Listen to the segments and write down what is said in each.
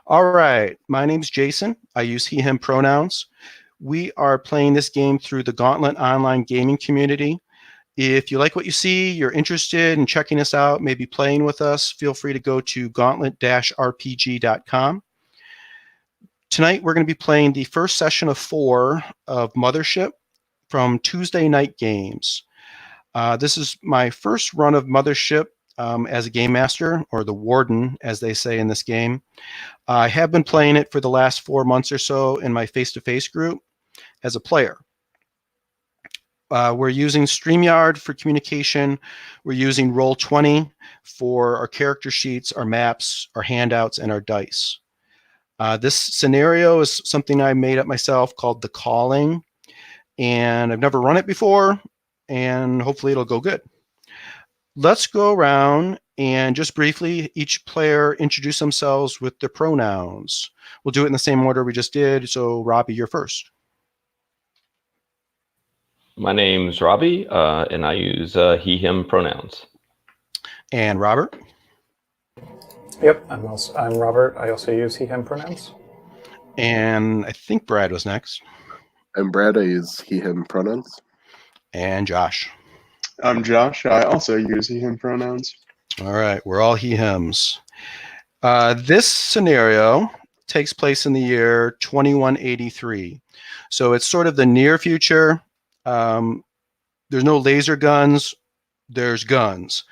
All right, my name's Jason. I use he, him pronouns. We are playing this game through the Gauntlet online gaming community. If you like what you see, you're interested in checking us out, maybe playing with us, feel free to go to gauntlet-rpg.com. Tonight, we're going to be playing the first session of 4 of Mothership from Tuesday Night Games. This is my first run of Mothership as a game master, or the warden, as they say in this game. I have been playing it for the last 4 months or so in my face-to-face group as a player. We're using StreamYard for communication. We're using Roll20 for our character sheets, our maps, our handouts, and our dice. This scenario is something I made up myself called The Calling, and I've never run it before, and hopefully it'll go good. Let's go around and just briefly, each player introduce themselves with their pronouns. We'll do it in the same order we just did. So, Robbie, you're first. My name's Robbie, and I use he, him pronouns. And Robert? Yep, I'm Robert. I also use he, him pronouns. And I think Brad was next. I'm Brad. I use he, him pronouns. And Josh. I'm Josh. I also use he, him pronouns. All right, we're all he, hims. This scenario takes place in the year 2183. So it's sort of the near future. There's no laser guns. There's guns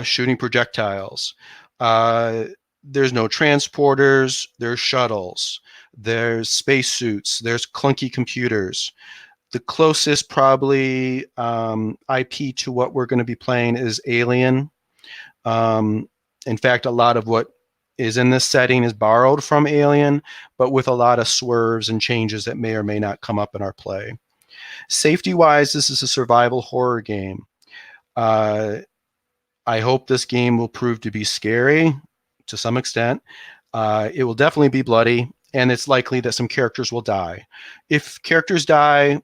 shooting projectiles. There's no transporters. There's shuttles. There's spacesuits. There's clunky computers. The closest probably IP to what we're going to be playing is Alien. In fact, a lot of what is in this setting is borrowed from Alien, but with a lot of swerves and changes that may or may not come up in our play. Safety-wise, this is a survival horror game. I hope this game will prove to be scary to some extent. It will definitely be bloody, and it's likely that some characters will die. If characters die,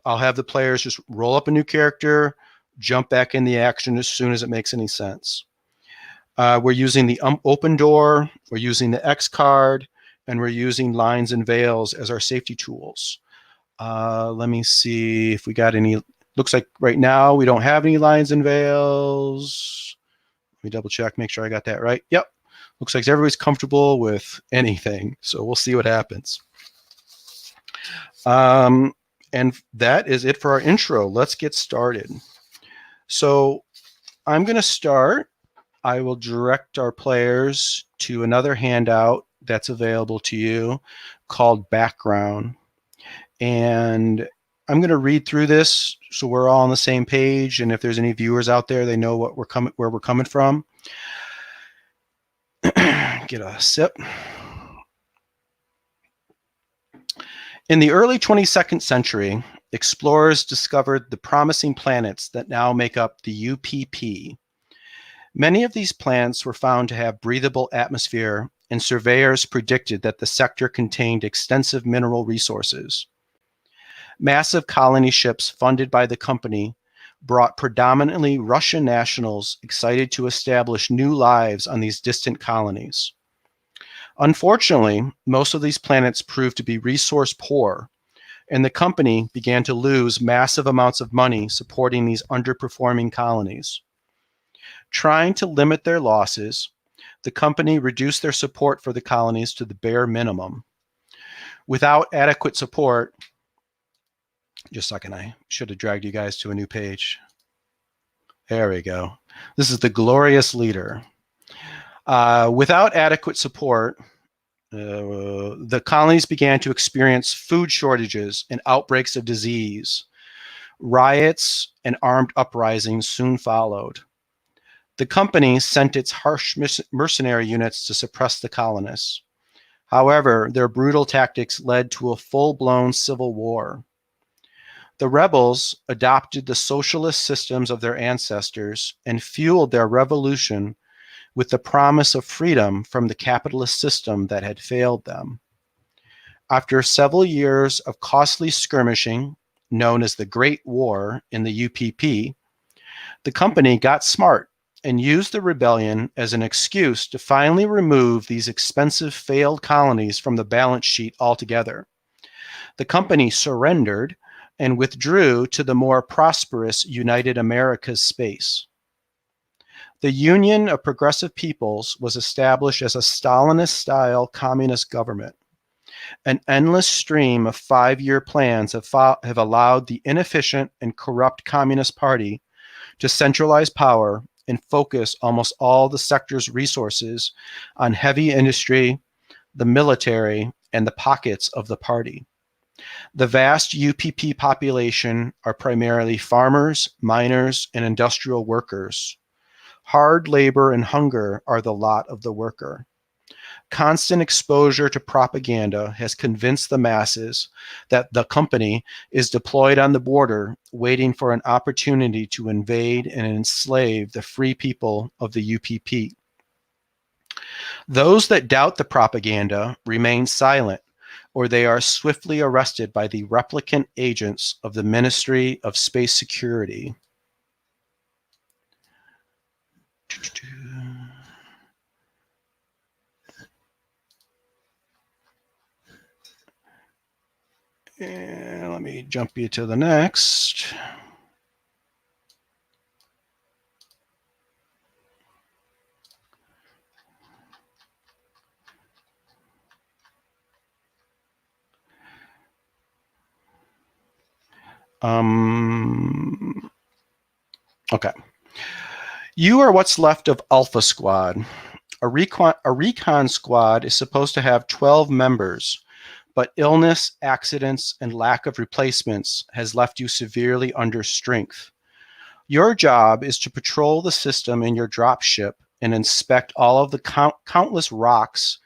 I'll have the players just roll up a new character, jump back in the action as soon as it makes any sense. We're using the open door, we're using the X card, and we're using lines and veils as our safety tools. Let me see if we got any. Looks like right now we don't have any lines and veils. Let me double check, make sure I got that right. Yep. Looks like everybody's comfortable with anything, so we'll see what happens. And that is it for our intro. Let's get started. So I'm going to start. I will direct our players to another handout that's available to you called Background. And I'm going to read through this so we're all on the same page. And if there's any viewers out there, they know where we're coming from. Get a sip. In the early 22nd century, explorers discovered the promising planets that now make up the UPP. Many of these planets were found to have breathable atmosphere, and surveyors predicted that the sector contained extensive mineral resources. Massive colony ships funded by the company brought predominantly Russian nationals excited to establish new lives on these distant colonies. Unfortunately, most of these planets proved to be resource poor, and the company began to lose massive amounts of money supporting these underperforming colonies. Trying to limit their losses, the company reduced their support for the colonies to the bare minimum. Without adequate support, just a second, I should have dragged you guys to a new page. There we go. This is the glorious leader. Without adequate support, the colonies began to experience food shortages and outbreaks of disease. Riots and armed uprisings soon followed. The company sent its harsh mercenary units to suppress the colonists. However, their brutal tactics led to a full-blown civil war. The rebels adopted the socialist systems of their ancestors and fueled their revolution with the promise of freedom from the capitalist system that had failed them. After several years of costly skirmishing, known as the Great War in the UPP, the company got smart and used the rebellion as an excuse to finally remove these expensive failed colonies from the balance sheet altogether. The company surrendered and withdrew to the more prosperous United Americas space. The Union of Progressive Peoples was established as a Stalinist-style communist government. An endless stream of 5-year plans have allowed the inefficient and corrupt Communist Party to centralize power and focus almost all the sector's resources on heavy industry, the military, and the pockets of the party. The vast UPP population are primarily farmers, miners, and industrial workers. Hard labor and hunger are the lot of the worker. Constant exposure to propaganda has convinced the masses that the company is deployed on the border, waiting for an opportunity to invade and enslave the free people of the UPP. Those that doubt the propaganda remain silent, or they are swiftly arrested by the replicant agents of the Ministry of Space Security. And let me jump you to the next. Okay. You are what's left of Alpha Squad. A recon squad is supposed to have 12 members, but illness, accidents, and lack of replacements has left you severely under strength. Your job is to patrol the system in your dropship and inspect all of the countless rocks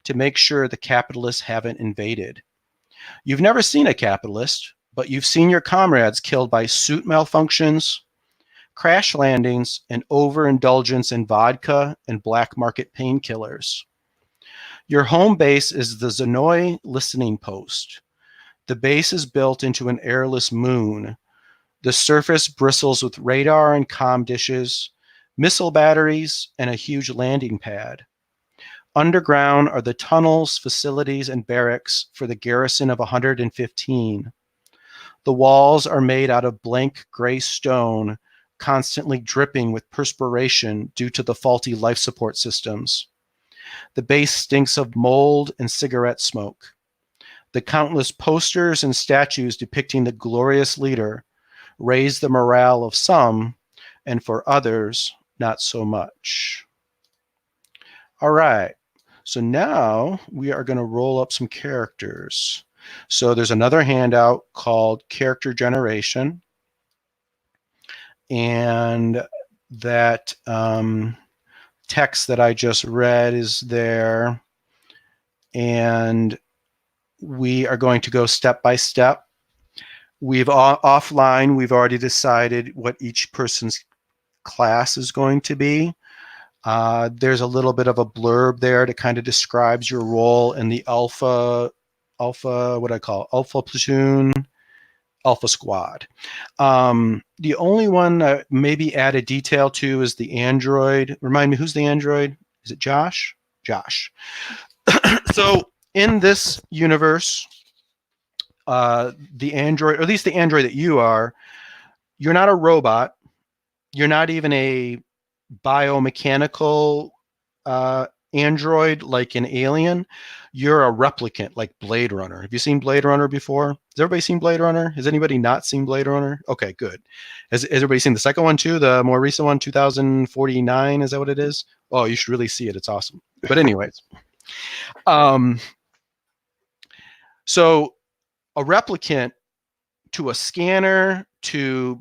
to make sure the capitalists haven't invaded. You've never seen a capitalist, but you've seen your comrades killed by suit malfunctions, crash landings, and overindulgence in vodka and black market painkillers. Your home base is the Zenoy listening post. The base is built into an airless moon. The surface bristles with radar and comm dishes, missile batteries, and a huge landing pad. Underground are the tunnels, facilities, and barracks for the garrison of 115. The walls are made out of blank gray stone, constantly dripping with perspiration due to the faulty life support systems. The base stinks of mold and cigarette smoke. The countless posters and statues depicting the glorious leader raise the morale of some, and for others, not so much. All right, so now we are going to roll up some characters. So there's another handout called Character Generation, and that text that I just read is there, and we are going to go step by step. Offline, we've already decided what each person's class is going to be. There's a little bit of a blurb there that kind of describes your role in the Alpha Platoon, Alpha Squad. The only one that maybe add a detail to is the android. Remind me, who's the android? Is it Josh? Josh. So in this universe, the android, or at least the android that you are, you're not a robot. You're not even a biomechanical android like an alien. You're a replicant like Blade Runner. Have you seen Blade Runner before? Has everybody seen Blade Runner? Has anybody not seen Blade Runner? Okay, good. Has everybody seen the second one too? The more recent one, 2049? Is that what it is? Oh, you should really see it. It's awesome. But anyways, so a replicant to a scanner to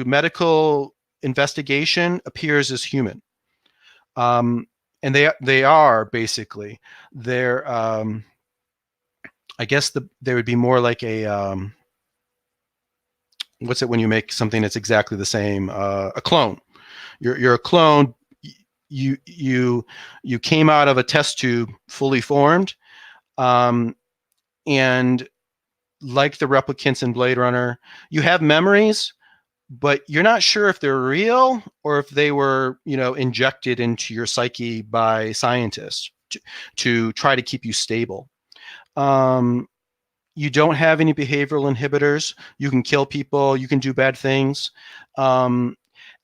medical investigation appears as human. And they are basically, they're I guess they would be more like a what's it when you make something that's exactly the same, a clone. You're a clone. You came out of a test tube fully formed, and like the replicants in Blade Runner, you have memories, but you're not sure if they're real or if they were, injected into your psyche by scientists to try to keep you stable. You don't have any behavioral inhibitors. You can kill people. You can do bad things. And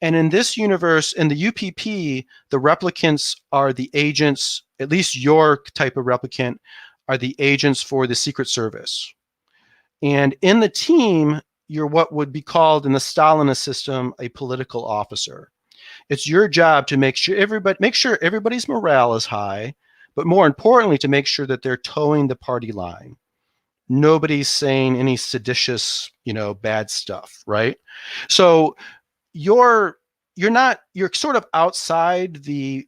in this universe, in the UPP, the replicants are the agents, at least your type of replicant, are the agents for the Secret Service. And in the team, you're what would be called in the Stalinist system a political officer. It's your job to make sure everybody's morale is high, but more importantly, to make sure that they're towing the party line. Nobody's saying any seditious, bad stuff, right? So you're sort of outside the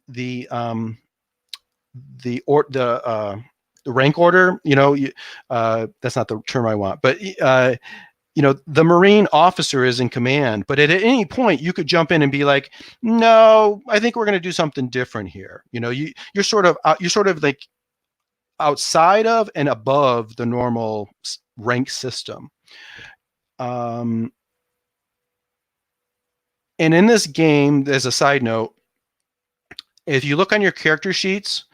rank order. That's not the term I want, but the Marine officer is in command, but at any point you could jump in and be like, no, I think we're going to do something different here. You're sort of like outside of and above the normal rank system. And in this game, as a side note, if you look on your character sheets,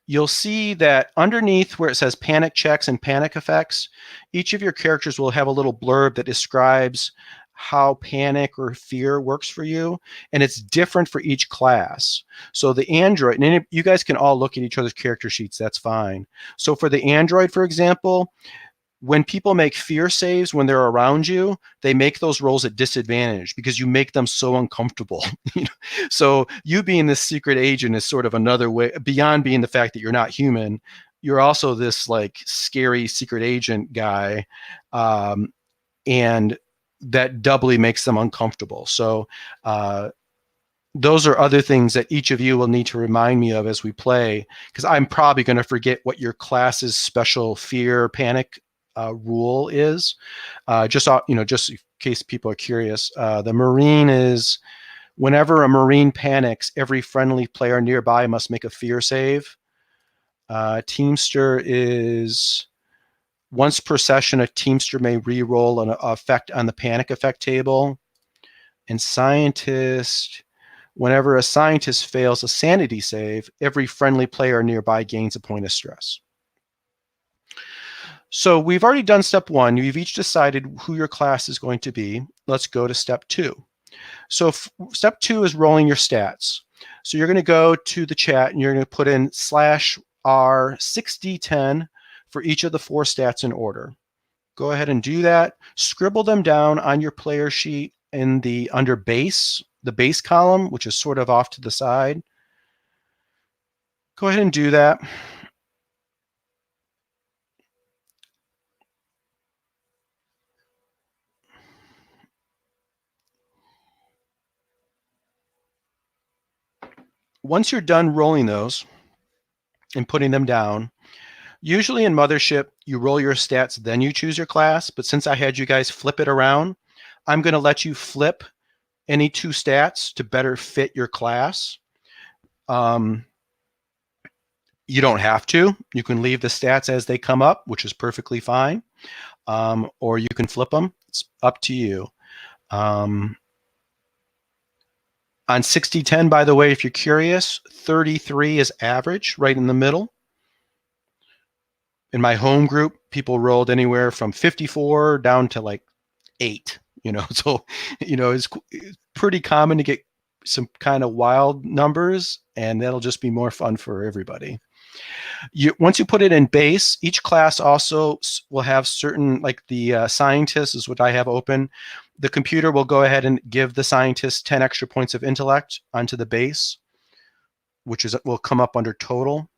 you'll see that underneath where it says panic checks and panic effects, each of your characters will have a little blurb that describes how panic or fear works for you, and it's different for each class. So the android, and you guys can all look at each other's character sheets, that's fine. So for the android, for example, when people make fear saves when they're around you, they make those rolls at disadvantage because you make them so uncomfortable. So you being this secret agent is sort of another way, beyond being the fact that you're not human, you're also this like scary secret agent guy. And that doubly makes them uncomfortable. So those are other things that each of you will need to remind me of as we play, because I'm probably going to forget what your class's special fear panic rule is. Just in case people are curious, the Marine is whenever a Marine panics, every friendly player nearby must make a fear save. Teamster is once per session, a Teamster may re-roll an effect on the panic effect table. And Scientist, whenever a Scientist fails a sanity save, every friendly player nearby gains a point of stress. So we've already done step one. You've each decided who your class is going to be. Let's go to step two. So step two is rolling your stats. So you're going to go to the chat and you're going to put in /R 6d10 for each of the 4 stats in order. Go ahead and do that. Scribble them down on your player sheet in under base, the base column, which is sort of off to the side. Go ahead and do that. Once you're done rolling those and putting them down, usually in Mothership, you roll your stats, then you choose your class. But since I had you guys flip it around, I'm going to let you flip any 2 stats to better fit your class. You don't have to. You can leave the stats as they come up, which is perfectly fine. Or you can flip them. It's up to you. On 60-10, by the way, if you're curious, 33 is average, right in the middle. In my home group, people rolled anywhere from 54 down to like 8. So it's pretty common to get some kind of wild numbers, and that'll just be more fun for everybody. Once you put it in base, each class also will have certain, like the scientist is what I have open. The computer will go ahead and give the scientist 10 extra points of intellect onto the base, which will come up under total.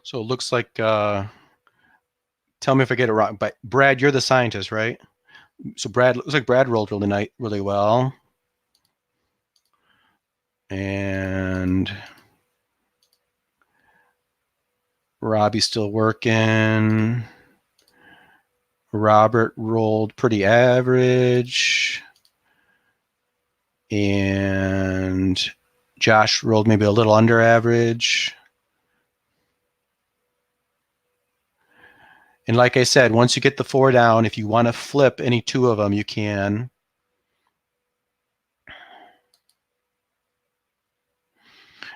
So it looks like, tell me if I get it wrong, but Brad, you're the scientist, right? So Brad, looks like Brad rolled really well. And Robbie's still working. Robert rolled pretty average. And Josh rolled maybe a little under average. And like I said, once you get the 4 down, if you want to flip any 2 of them, you can.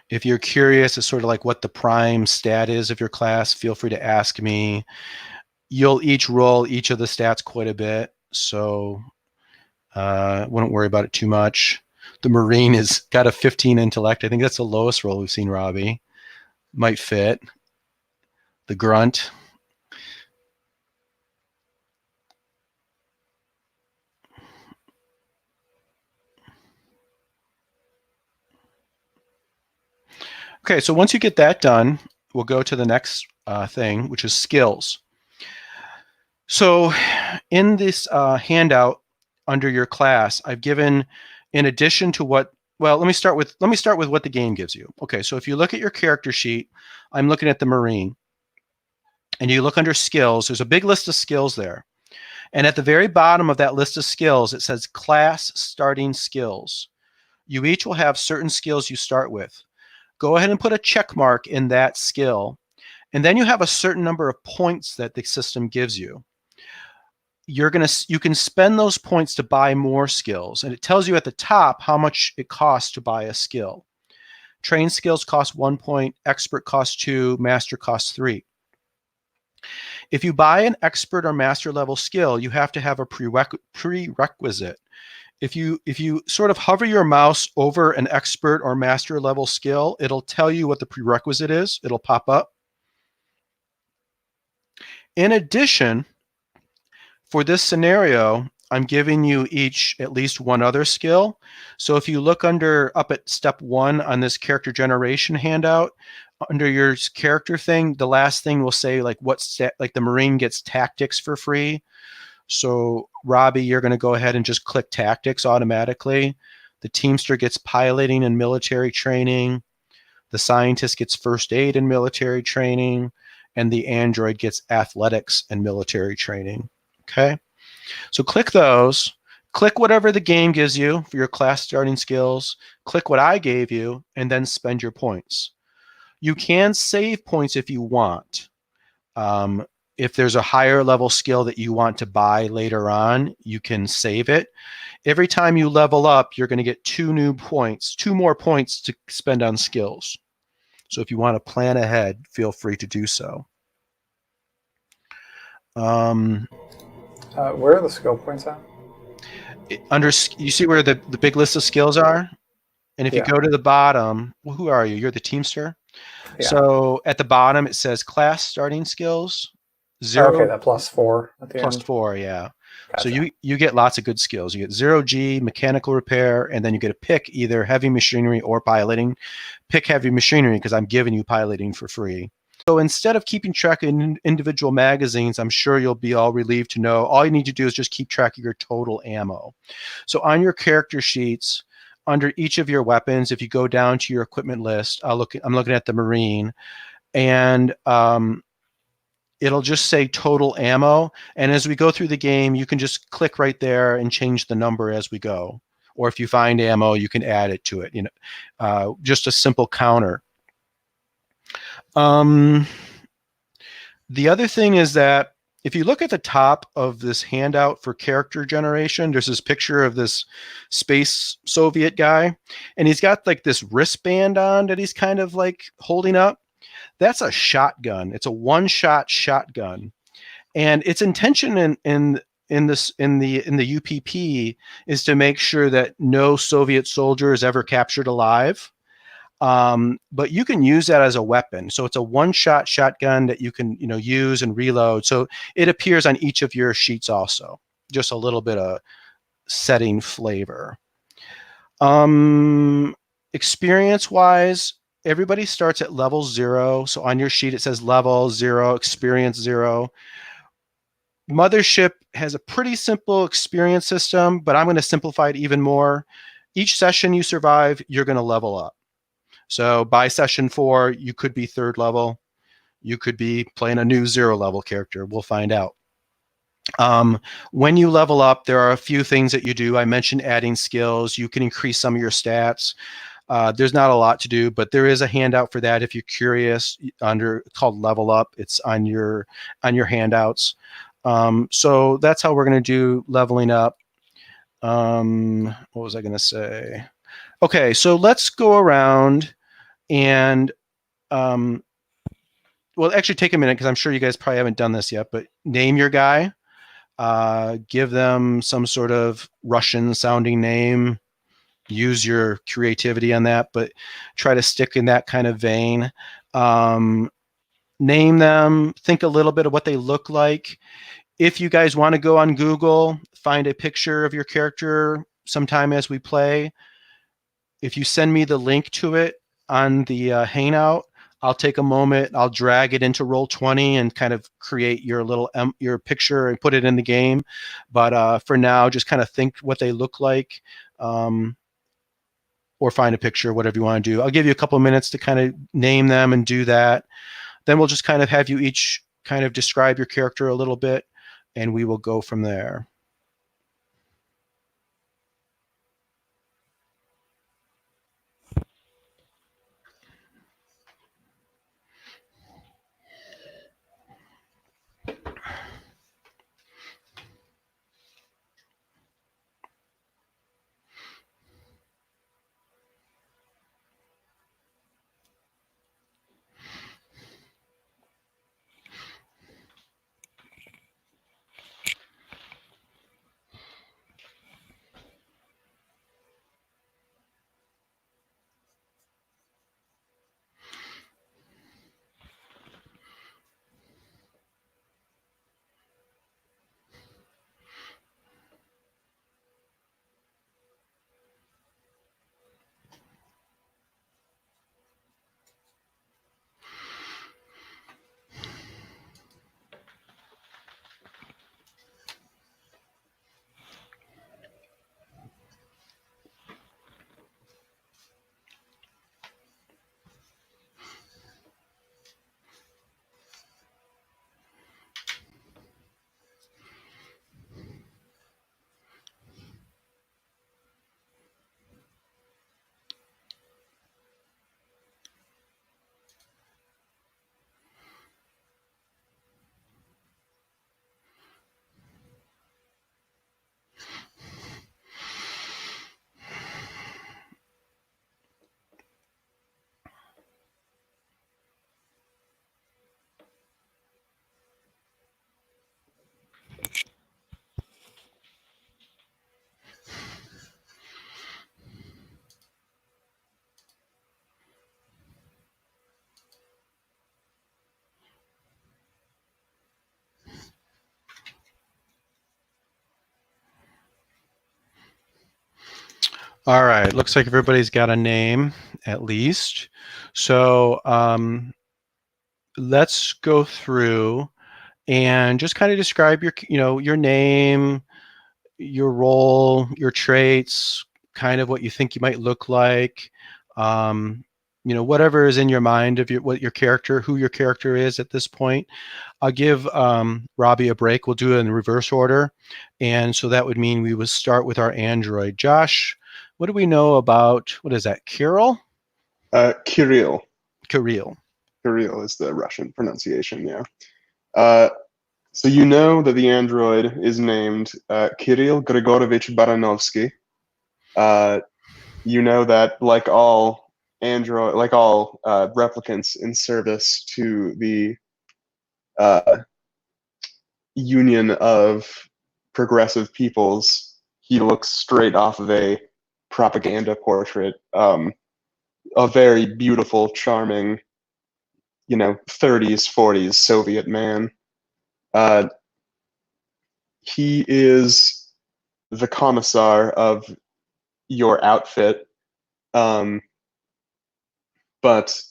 If you're curious as sort of like what the prime stat is of your class, feel free to ask me. You'll each roll each of the stats quite a bit, so wouldn't worry about it too much. The Marine has got a 15 intellect. I think that's the lowest roll we've seen, Robbie. Might fit. The Grunt. Okay, so once you get that done, we'll go to the next thing, which is skills. So in this handout under your class, I've given, in addition to what, well, let me start with what the game gives you. Okay, so if you look at your character sheet, I'm looking at the Marine, and you look under skills, there's a big list of skills there. And at the very bottom of that list of skills, it says class starting skills. You each will have certain skills you start with. Go ahead and put a check mark in that skill. And then you have a certain number of points that the system gives you. You can spend those points to buy more skills. And it tells you at the top how much it costs to buy a skill. Trained skills cost 1 point, expert costs 2, master costs 3. If you buy an expert or master level skill, you have to have a prerequisite. If you sort of hover your mouse over an expert or master level skill, it'll tell you what the prerequisite is. It'll pop up. In addition, for this scenario, I'm giving you each at least one other skill. So if you look up at step 1 on this character generation handout, under your character thing, the last thing will say like like the Marine gets tactics for free. So Robbie, you're going to go ahead and just click tactics automatically. The Teamster gets piloting and military training. The scientist gets first aid and military training. And the android gets athletics and military training. Okay. So click those. Click whatever the game gives you for your class starting skills. Click what I gave you and then spend your points. You can save points if you want. If there's a higher level skill that you want to buy later on, you can save it. Every time you level up, you're going to get 2 more points to spend on skills. So if you want to plan ahead, feel free to do so. Where are the skill points at? You see where the big list of skills are? And if you go to the bottom, well, who are you? You're the Teamster? Yeah. So at the bottom, it says class starting skills. 0. Okay, that +4 at the plus end. 4, yeah. Gotcha. So you get lots of good skills. You get 0G, mechanical repair, and then you get to pick either heavy machinery or piloting. Pick heavy machinery because I'm giving you piloting for free. So instead of keeping track of individual magazines, I'm sure you'll be all relieved to know all you need to do is just keep track of your total ammo. So on your character sheets, under each of your weapons, if you go down to your equipment list, I'm looking at the Marine, and it'll just say total ammo. And as we go through the game, you can just click right there and change the number as we go. Or if you find ammo, you can add it to it. Just a simple counter. The other thing is that if you look at the top of this handout for character generation, there's this picture of this space Soviet guy, and he's got like this wristband on that he's kind of like holding up. That's a shotgun. It's a one-shot shotgun, and its intention in the UPP is to make sure that no Soviet soldier is ever captured alive. But you can use that as a weapon. So it's a one-shot shotgun that you can use and reload. So it appears on each of your sheets also. Just a little bit of setting flavor. Experience-wise, everybody starts at level 0. So on your sheet, it says level 0, experience 0. Mothership has a pretty simple experience system, but I'm going to simplify it even more. Each session you survive, you're going to level up. So by session 4, you could be 3rd level. You could be playing a new 0 level character. We'll find out. When you level up, there are a few things that you do. I mentioned adding skills. You can increase some of your stats. There's not a lot to do, but there is a handout for that if you're curious. Called Level Up. It's on your handouts. So that's how we're going to do leveling up. What was I going to say? Okay, so let's go around and well, actually take a minute because I'm sure you guys probably haven't done this yet, but name your guy. Give them some sort of Russian sounding name. Use your creativity on that, but try to stick in that kind of vein. Name them, think a little bit of what they look like. If you guys want to go on Google, find a picture of your character sometime as we play. If you send me the link to it on the Hangout, I'll take a moment, I'll drag it into Roll20 and kind of create your little your picture and put it in the game. But for now, just kind of think what they look like, or find a picture, whatever you want to do. I'll give you a couple of minutes to kind of name them and do that. Then we'll just kind of have you each kind of describe your character a little bit, and we will go from there. All right, looks like everybody's got a name at least. So let's go through and just kind of describe your name, your role, your traits, kind of what you think you might look like. Whatever is in your mind of who your character is at this point. I'll give Robbie a break. We'll do it in reverse order. And so that would mean we would start with our android. Josh, what do we know about, what is that, Kirill? Kirill. Kirill. Kirill is the Russian pronunciation, yeah. So you know that the android is named Kirill Grigorovich Baranovsky. You know that, like all replicants in service to the Union of Progressive Peoples, he looks straight off of a propaganda portrait. A very beautiful, charming, 30s, 40s Soviet man. He is the commissar of your outfit. but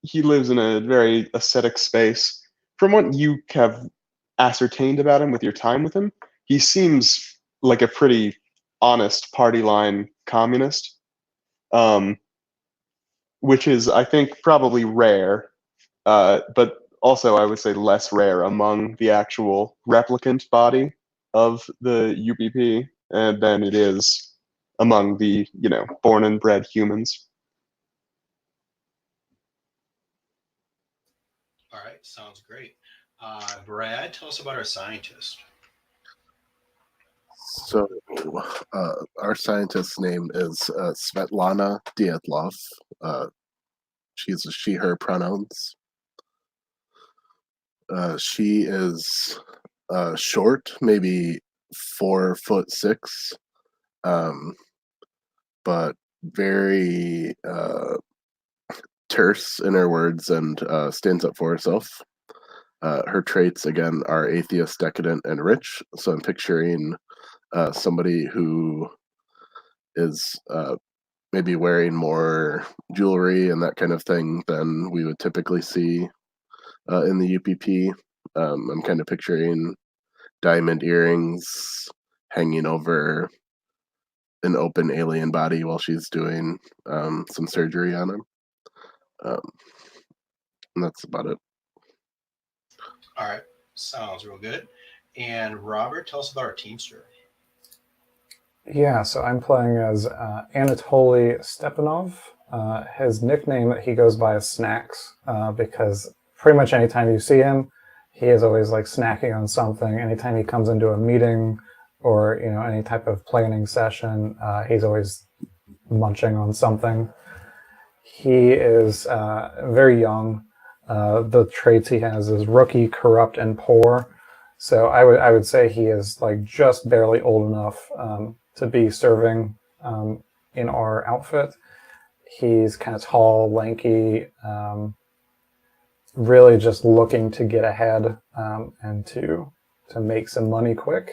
he lives in a very ascetic space. From what you have ascertained about him with your time with him, he seems like a pretty honest party line communist, which is, I think, probably rare, but also I would say less rare among the actual replicant body of the UPP than it is among the, born and bred humans. All right, sounds great. Brad, tell us about our scientist. So, our scientist's name is Svetlana Dyatlov. She's a she/her pronouns. She is short, maybe 4'6", but very terse in her words and stands up for herself. Her traits, again, are atheist, decadent, and rich. So I'm picturing somebody who is maybe wearing more jewelry and that kind of thing than we would typically see in the UPP. I'm kind of picturing diamond earrings hanging over an open alien body while she's doing some surgery on him. And that's about it. All right, sounds real good. And Robert, tell us about our teamster. Yeah, so I'm playing as Anatoly Stepanov. His nickname that he goes by is Snacks, because pretty much anytime you see him, he is always like snacking on something. Anytime he comes into a meeting or any type of planning session, he's always munching on something. He is very young. The traits he has is rookie, corrupt, and poor. So I would say he is like just barely old enough to be serving in our outfit. He's kind of tall, lanky, really just looking to get ahead and to make some money quick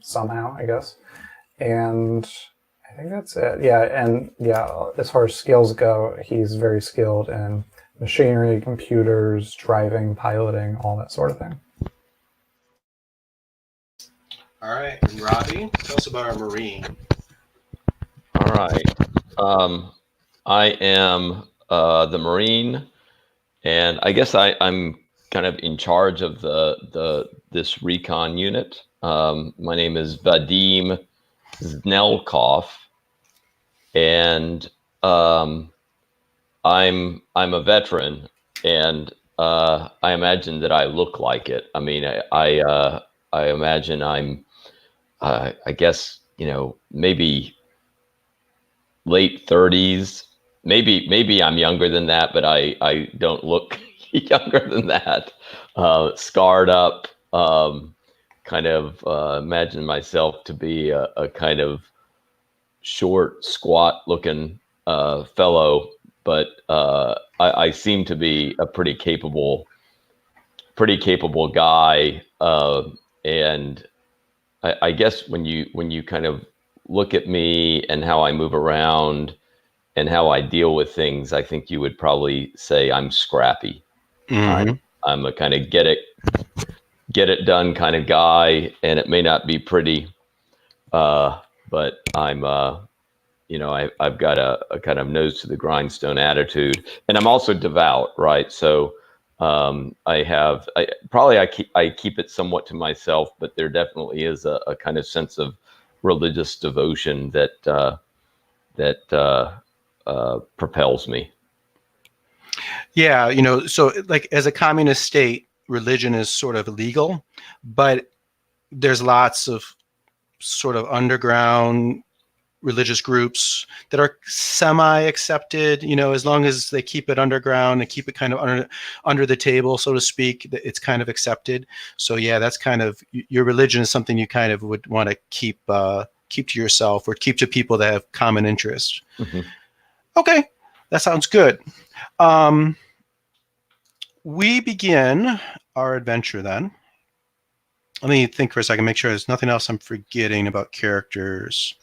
somehow, I guess. And I think that's it. As far as skills go, he's very skilled in machinery, computers, driving, piloting, all that sort of thing. All right, and Robbie, tell us about our Marine. All right. I am the Marine, and I guess I'm kind of in charge of this recon unit. My name is Vadim Znelkov, and I'm a veteran, and I imagine that I look like it. I mean, I imagine I'm, I guess, maybe late 30s. Maybe I'm younger than that, but I don't look younger than that. Scarred up, kind of imagine myself to be a kind of short, squat looking fellow, but I seem to be a pretty capable guy. And I guess when you kind of look at me and how I move around and how I deal with things, I think you would probably say I'm scrappy. Mm-hmm. I'm a kind of get it done kind of guy, and it may not be pretty, but I'm I've got a kind of nose to the grindstone attitude, and I'm also devout, right? So I keep it somewhat to myself, but there definitely is a kind of sense of religious devotion that propels me. Yeah, so like as a communist state, religion is sort of illegal, but there's lots of sort of underground religious groups that are semi-accepted, as long as they keep it underground and keep it kind of under the table, so to speak, it's kind of accepted. So yeah, that's kind of, your religion is something you kind of would want to keep to yourself or keep to people that have common interests. Mm-hmm. Okay, that sounds good. We begin our adventure then. Let me think for a second, make sure there's nothing else I'm forgetting about characters.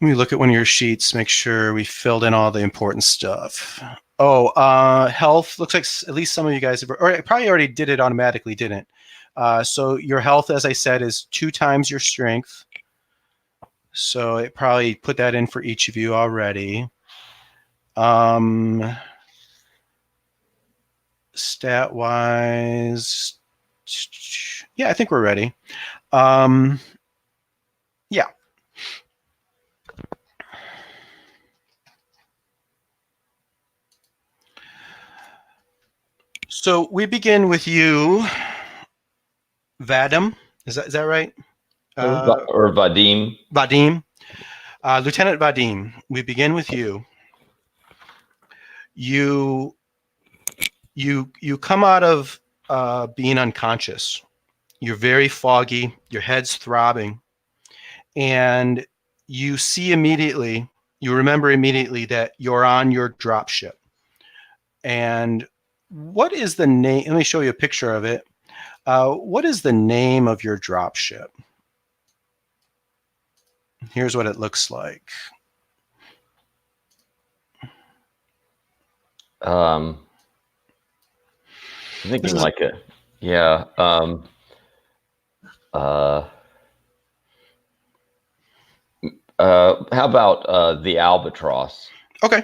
Let me look at one of your sheets, make sure we filled in all the important stuff. Health. Looks like at least some of you guys have, or probably already did it automatically, didn't? So your health, as I said, is 2 times your strength. So it probably put that in for each of you already. Stat-wise, yeah, I think we're ready. Yeah. So we begin with you, Vadim. Is that right? Or Vadim. Vadim. Lieutenant Vadim, we begin with you. You come out of being unconscious. You're very foggy. Your head's throbbing. And you see immediately, you remember immediately that you're on your dropship. And what is the name? Let me show you a picture of it. What is the name of your dropship? Here's what it looks like. I'm thinking like a, yeah. How about the Albatross? Okay.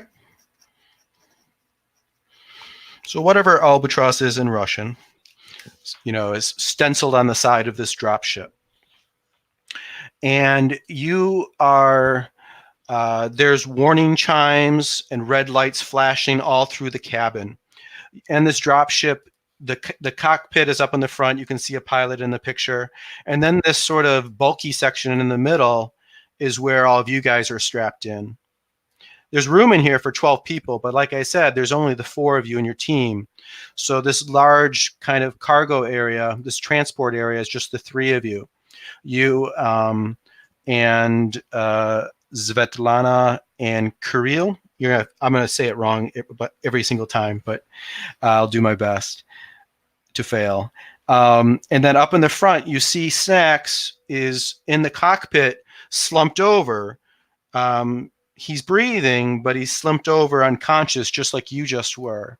So whatever albatross is in Russian, is stenciled on the side of this dropship. And you are, there's warning chimes and red lights flashing all through the cabin. And this dropship, the cockpit is up in the front. You can see a pilot in the picture. And then this sort of bulky section in the middle is where all of you guys are strapped in. There's room in here for 12 people, but like I said, there's only the 4 of you in your team. So this large kind of cargo area, this transport area, is just the 3 of you. You and Svetlana and Kirill. I'm going to say it wrong every single time, but I'll do my best to fail. And then up in the front, you see Snacks is in the cockpit, slumped over. He's breathing, but he's slumped over unconscious, just like you just were.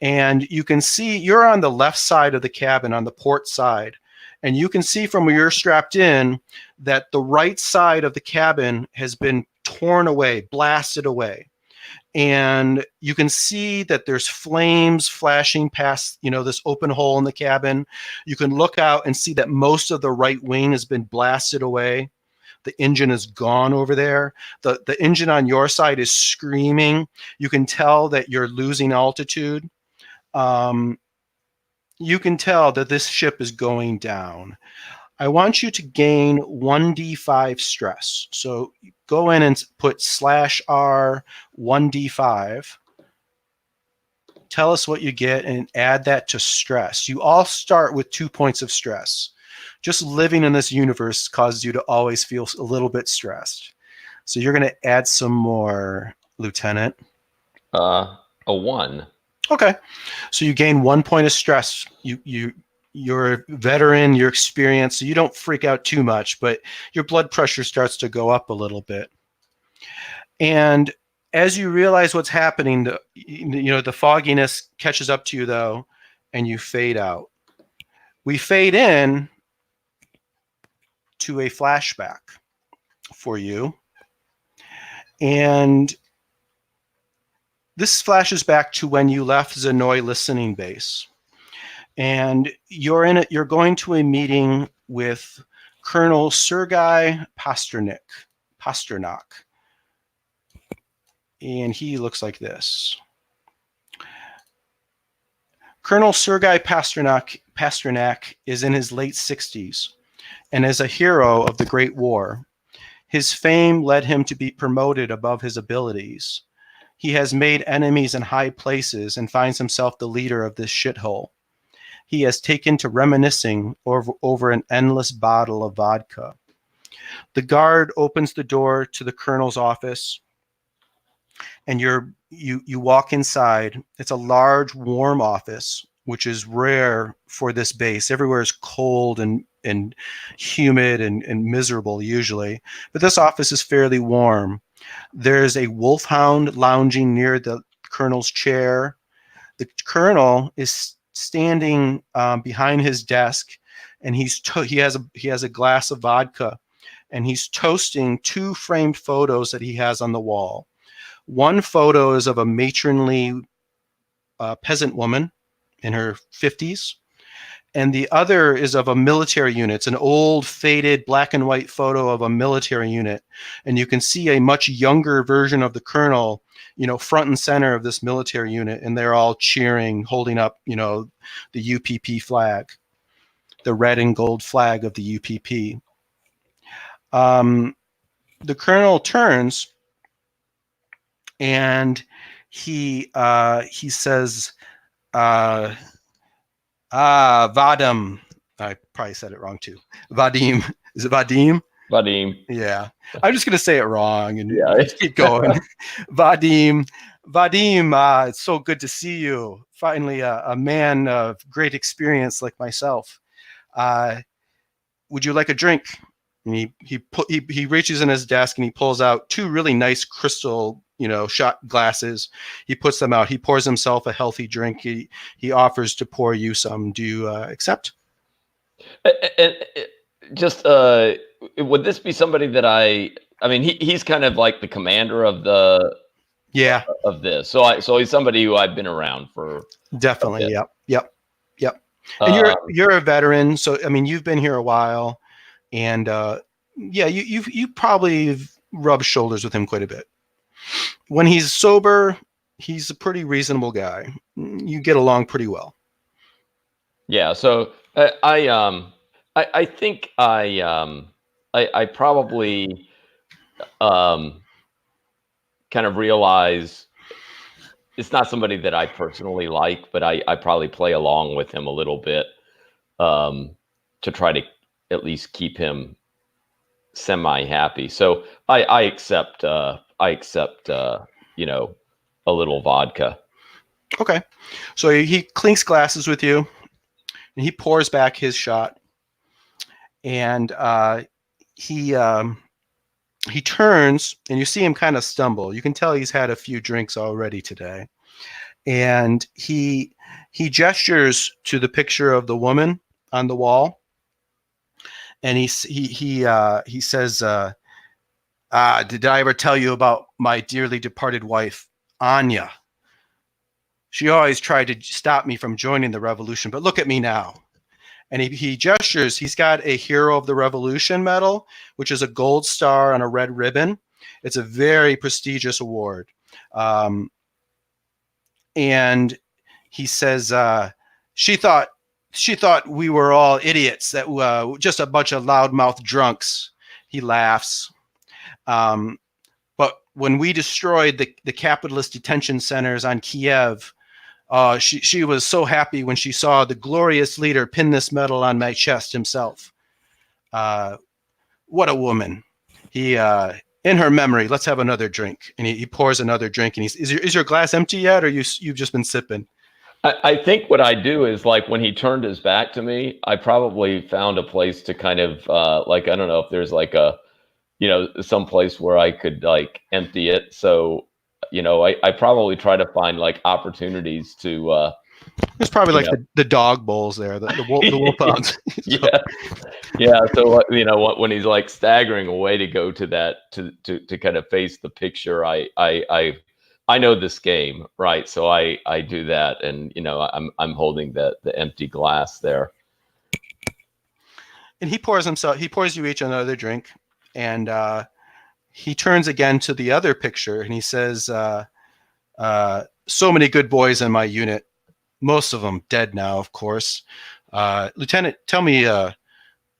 And you can see you're on the left side of the cabin, on the port side. And you can see from where you're strapped in that the right side of the cabin has been torn away, blasted away. And you can see that there's flames flashing past, this open hole in the cabin. You can look out and see that most of the right wing has been blasted away. The engine is gone over there. The engine on your side is screaming. You can tell that you're losing altitude. You can tell that this ship is going down. I want you to gain 1d5 stress. So go in and put /R 1d5. Tell us what you get and add that to stress. You all start with 2 points of stress. Just living in this universe causes you to always feel a little bit stressed. So you're going to add some more, Lieutenant. A 1. Okay. So you gain 1 point of stress. You're a veteran, you're experienced, so you don't freak out too much, but your blood pressure starts to go up a little bit. And as you realize what's happening, the fogginess catches up to you, though, and you fade out. We fade in to a flashback for you. And this flashes back to when you left Zenoy listening base. And you're going to a meeting with Colonel Sergei Pasternak. And he looks like this. Colonel Sergei Pasternak is in his late 60s and is a hero of the Great War. His fame led him to be promoted above his abilities. He has made enemies in high places and finds himself the leader of this shithole. He has taken to reminiscing over an endless bottle of vodka. The guard opens the door to the colonel's office, and you walk inside. It's a large, warm office, which is rare for this base. Everywhere is cold and and humid and miserable usually. But this office is fairly warm. There's a wolfhound lounging near the colonel's chair. The colonel is standing behind his desk, and he has a glass of vodka, and he's toasting 2 framed photos that he has on the wall. One photo is of a matronly peasant woman in her 50s, and the other is of a military unit. It's an old, faded black and white photo of a military unit, and you can see a much younger version of the colonel, front and center of this military unit, and they're all cheering, holding up, the UPP flag, the red and gold flag of the UPP. The colonel turns, and he says, Vadim. I probably said it wrong too. Vadim. Is it Vadim? Vadim. Yeah. I'm just going to say it wrong and Yeah. keep going. Vadim, it's so good to see you. Finally, a man of great experience like myself. Would you like a drink? And he reaches in his desk and he pulls out 2 really nice crystal, shot glasses. He puts them out. He pours himself a healthy drink. He offers to pour you some. Do you accept? And just would this be somebody that I mean, he's kind of like the commander of of this. So he's somebody who I've been around for. Definitely. Yep. And you're a veteran, so I mean, you've been here a while, and you probably rubbed shoulders with him quite a bit. When he's sober, he's a pretty reasonable guy. You get along pretty well. Yeah. So I think I probably kind of realize it's not somebody that I personally like, but I probably play along with him a little bit to try to at least keep him semi-happy. So I accept a little vodka. Okay. So he clinks glasses with you, and he pours back his shot, and he turns, and you see him kind of stumble. You can tell he's had a few drinks already today, and he gestures to the picture of the woman on the wall, and he says, "Did I ever tell you about my dearly departed wife, Anya? She always tried to stop me from joining the revolution, but look at me now." And he gestures. He's got a Hero of the Revolution medal, which is a gold star on a red ribbon. It's a very prestigious award. And he says, she thought we were all idiots, that just a bunch of loudmouth drunks. He laughs. But when we destroyed the capitalist detention centers on Kiev, she was so happy when she saw the glorious leader pin this medal on my chest himself. What a woman. In her memory, let's have another drink. And he pours another drink, and is your glass empty yet, or you've just been sipping? I think what I do is, like, when he turned his back to me, I probably found a place to kind of I don't know if there's like a, some place where I could like empty it. So, I probably try to find like opportunities to. There's probably like the dog bowls there, the wolfhounds. Yeah. So when he's like staggering away to go to that to kind of face the picture, I know this game, right? So I do that, and I'm holding the empty glass there. And he pours you each another drink, and he turns again to the other picture, and he says, "So many good boys in my unit, most of them dead now, of course. Lieutenant, tell me,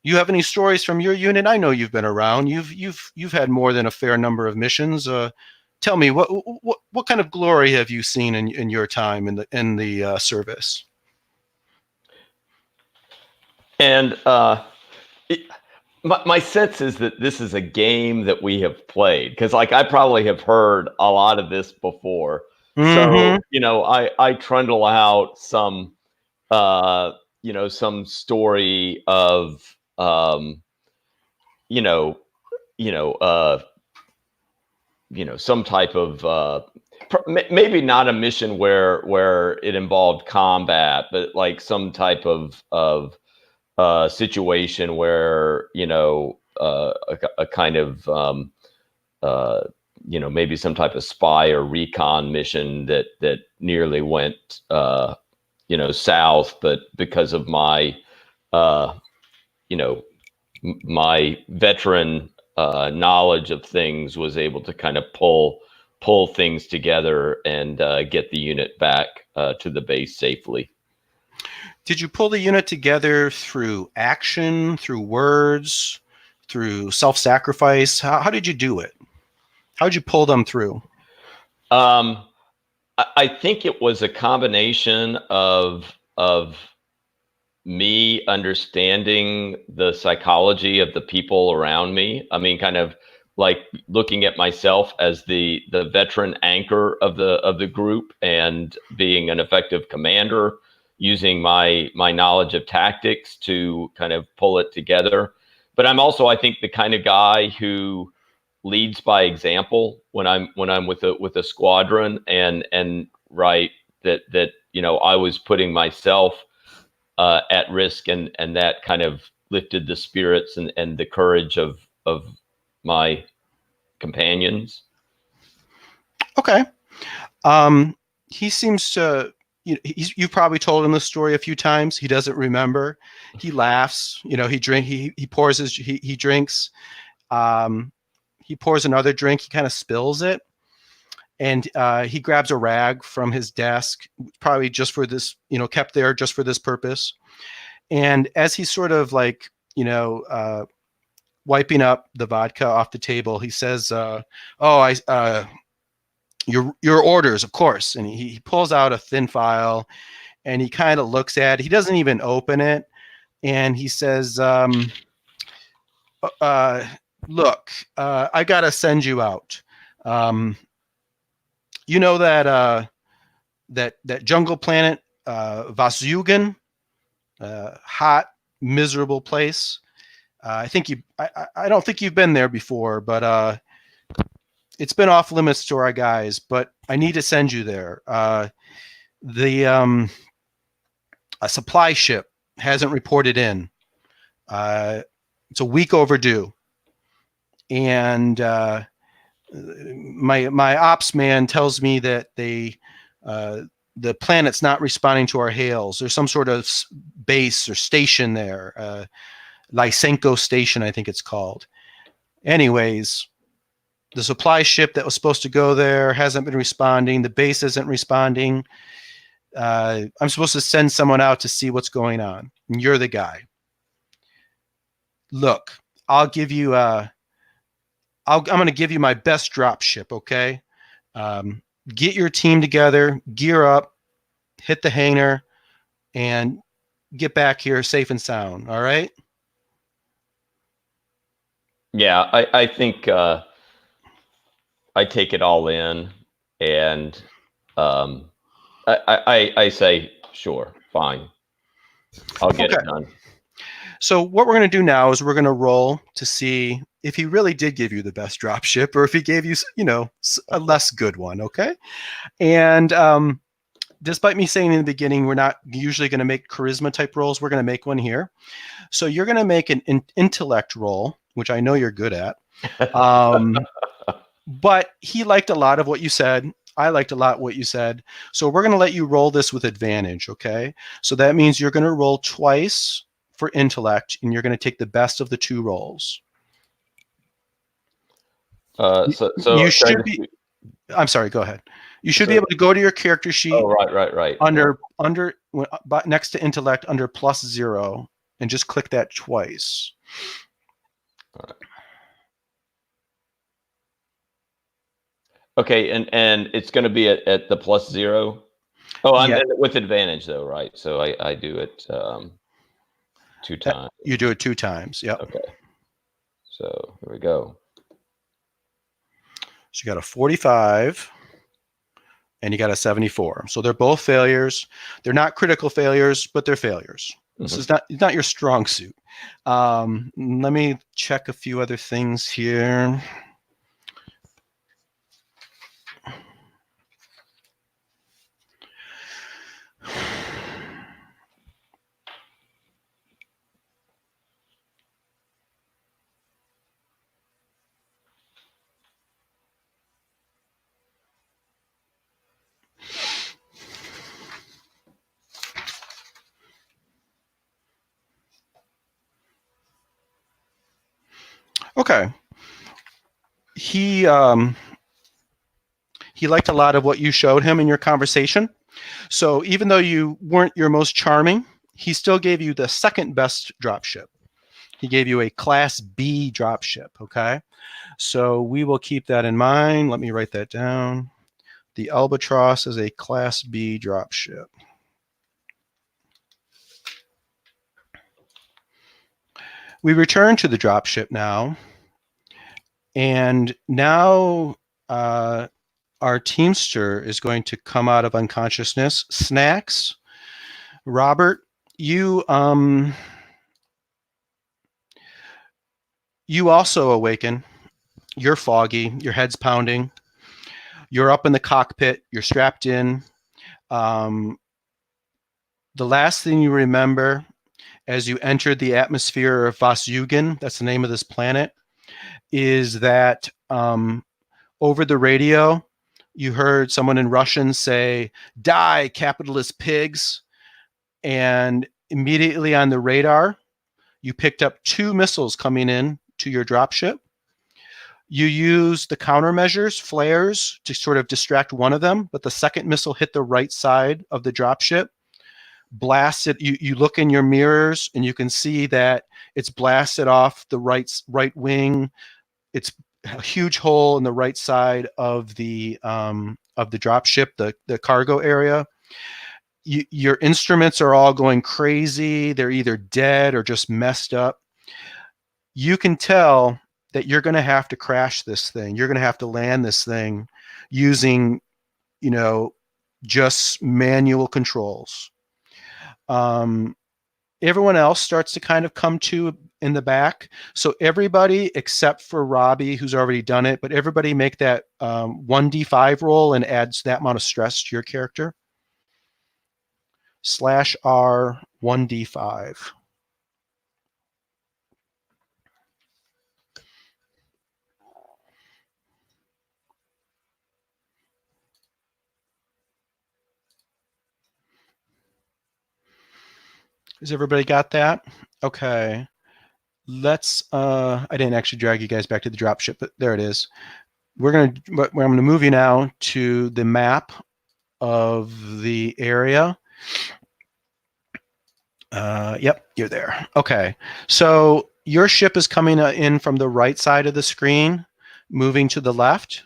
you have any stories from your unit? I know you've been around. You've had more than a fair number of missions. Tell me, what kind of glory have you seen in your time in the service?" And my sense is that this is a game that we have played, because like I probably have heard a lot of this before. Mm-hmm. So I trundle out some some story of you know, you know, some type of maybe not a mission where it involved combat, but like some type of situation where a kind of maybe some type of spy or recon mission that nearly went south, but because of my my veteran knowledge of things, was able to kind of pull things together and get the unit back to the base safely. Did you pull the unit together through action, through words, through self-sacrifice? How did you do it? How did you pull them through? I think it was a combination of me understanding the psychology of the people around me. I mean, kind of like looking at myself as the veteran anchor of the group, and being an effective commander, using my knowledge of tactics to kind of pull it together. But I'm also, I think, the kind of guy who leads by example when I'm with a squadron, and right, that I was putting myself at risk, and that kind of lifted the spirits and the courage of my companions. Okay. He seems to, you've probably told him the story a few times. He doesn't remember. He laughs. He pours he drinks. He pours another drink. He kind of spills it, and he grabs a rag from his desk, probably just for this, kept there just for this purpose. And as he's sort of like, wiping up the vodka off the table, he says, your orders, of course. And he pulls out a thin file, and he kind of looks at it. He doesn't even open it. And he says, look, I got to send you out. You know that jungle planet, Vasugan, hot, miserable place. I don't think you've been there before, but it's been off limits to our guys. But I need to send you there. A supply ship hasn't reported in. It's a week overdue, and my ops man tells me that the planet's not responding to our hails. There's some sort of base or station there, Lysenko Station, I think it's called. Anyways, the supply ship that was supposed to go there hasn't been responding. The base isn't responding. I'm supposed to send someone out to see what's going on, and you're the guy. Look, I'll give you I'm going to give you my best drop ship, okay? Get your team together, gear up, hit the hangar, and get back here safe and sound, all right? Yeah, I think I take it all in, and I say, sure, fine. I'll get it done. So what we're going to do now is we're going to roll to see if he really did give you the best drop ship, or if he gave you, a less good one, okay? And despite me saying in the beginning, we're not usually going to make charisma type rolls. We're going to make one here. So you're going to make an intellect roll, which I know you're good at. But he liked a lot of what you said. I liked a lot what you said. So we're going to let you roll this with advantage, okay? So that means you're going to roll twice for intellect, and you're going to take the best of the two rolls. So you should be. I'm sorry. Go ahead. You should be able to go to your character sheet. Oh, right. Under next to intellect, under +0, and just click that twice. All right. Okay, and it's going to be at the +0. Oh, I'm with advantage though, right? So I do it 2 times. You do it 2 times. Yep. Okay. So here we go. So you got a 45 and you got a 74. So they're both failures. They're not critical failures, but they're failures. This is not your strong suit. Let me check a few other things here. Okay. He liked a lot of what you showed him in your conversation. So even though you weren't your most charming, he still gave you the second best dropship. He gave you a Class B dropship, okay? So we will keep that in mind. Let me write that down. The Albatross is a Class B dropship. We return to the dropship now. And now our teamster is going to come out of unconsciousness. Snacks, Robert, you also awaken. You're foggy. Your head's pounding. You're up in the cockpit. You're strapped in. The last thing you remember as you entered the atmosphere of Vasugan, that's the name of this planet, is that over the radio, you heard someone in Russian say, "Die, capitalist pigs." And immediately on the radar, you picked up 2 missiles coming in to your dropship. You used the countermeasures, flares, to sort of distract one of them, but the second missile hit the right side of the dropship, blasted. You look in your mirrors and you can see that it's blasted off the right wing. It's a huge hole in the right side of the dropship, the cargo area. Your instruments are all going crazy. They're either dead or just messed up. You can tell that you're going to have to crash this thing. You're going to have to land this thing using, just manual controls. Everyone else starts to kind of come to in the back. So everybody except for Robbie, who's already done it, but everybody make that 1d5 roll and adds that amount of stress to your character. /R 1d5. Has everybody got that? Okay. Let's I didn't actually drag you guys back to the dropship, but there it is. I'm gonna move you now to the map of the area. Yep, you're there. Okay. So your ship is coming in from the right side of the screen, moving to the left.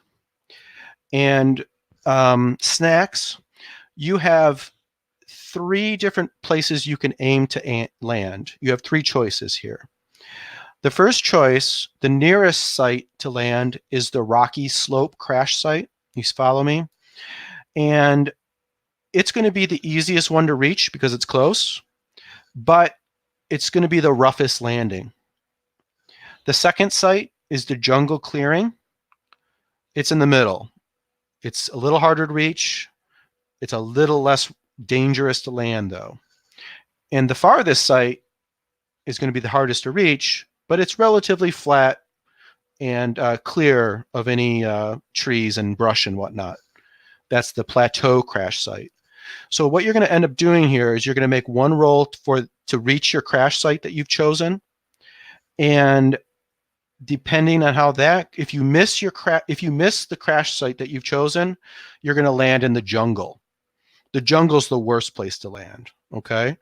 And Snacks, you have 3 different places you can aim to land. You have 3 choices here. The first choice, the nearest site to land, is the Rocky Slope crash site. You follow me? And it's going to be the easiest one to reach because it's close, but it's going to be the roughest landing. The second site is the Jungle Clearing. It's in the middle. It's a little harder to reach. It's a little less dangerous to land, though. And the farthest site is going to be the hardest to reach, but it's relatively flat and clear of any trees and brush and whatnot. That's the Plateau crash site. So what you're going to end up doing here is you're going to make one roll to reach your crash site that you've chosen, and depending on how if you miss the crash site that you've chosen, you're going to land in the jungle. The jungle's the worst place to land. Okay.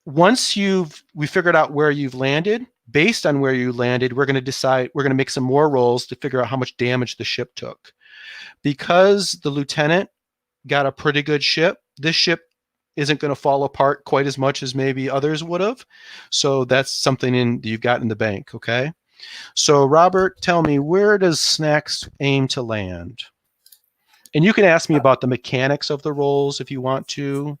Once we figured out where you've landed, based on where you landed, we're going to make some more rolls to figure out how much damage the ship took. Because the lieutenant got a pretty good ship, this ship isn't going to fall apart quite as much as maybe others would have. So that's something you've got in the bank. Okay. So Robert, tell me, where does Snacks aim to land? And you can ask me about the mechanics of the rolls if you want to.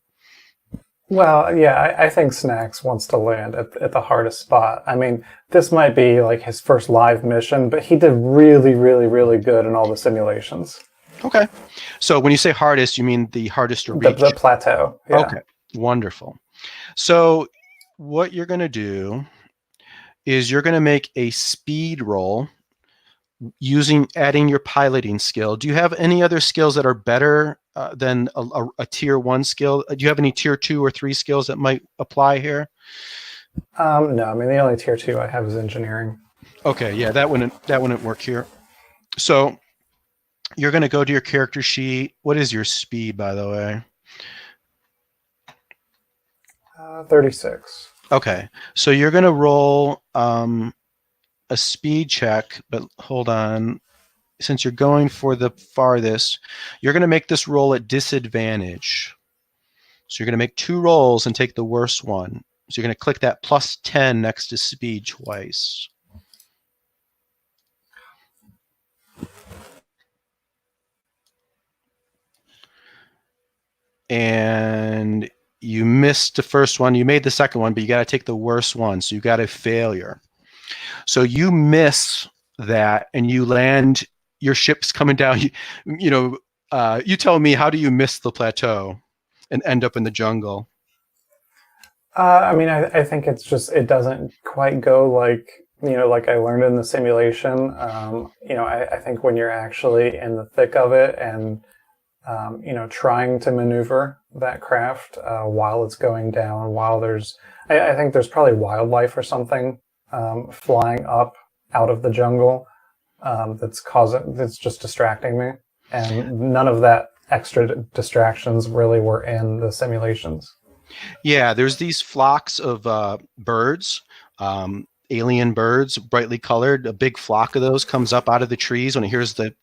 Well, yeah, I think Snacks wants to land at the hardest spot. I mean, this might be like his first live mission, but he did really, really, really good in all the simulations. Okay. So when you say hardest, you mean the hardest to reach? The plateau, yeah. Okay. Wonderful. So what you're going to do is you're going to make a speed roll adding your piloting skill. Do you have any other skills that are better than a tier 1 skill? Do you have any tier 2 or 3 skills that might apply here? No, I mean the only tier 2 I have is engineering. Okay, yeah, that wouldn't work here. So you're going to go to your character sheet. What is your speed, by the way? 36. Okay, so you're going to roll a speed check, but hold on. Since you're going for the farthest, you're going to make this roll at disadvantage. So you're going to make 2 rolls and take the worst one. So you're going to click that +10 next to speed twice. And you missed the first one. You made the second one, but you got to take the worst one. So you got a failure. So you miss that and you land, your ship's coming down. You tell me, how do you miss the plateau and end up in the jungle? I mean, I think it's just, it doesn't quite go like, like I learned in the simulation. I think when you're actually in the thick of it and, trying to maneuver that craft while it's going down, while I think there's probably wildlife or something flying up out of the jungle that's just distracting me. And none of that extra distractions really were in the simulations. Yeah, there's these flocks of birds, alien birds, brightly colored. A big flock of those comes up out of the trees when it hears the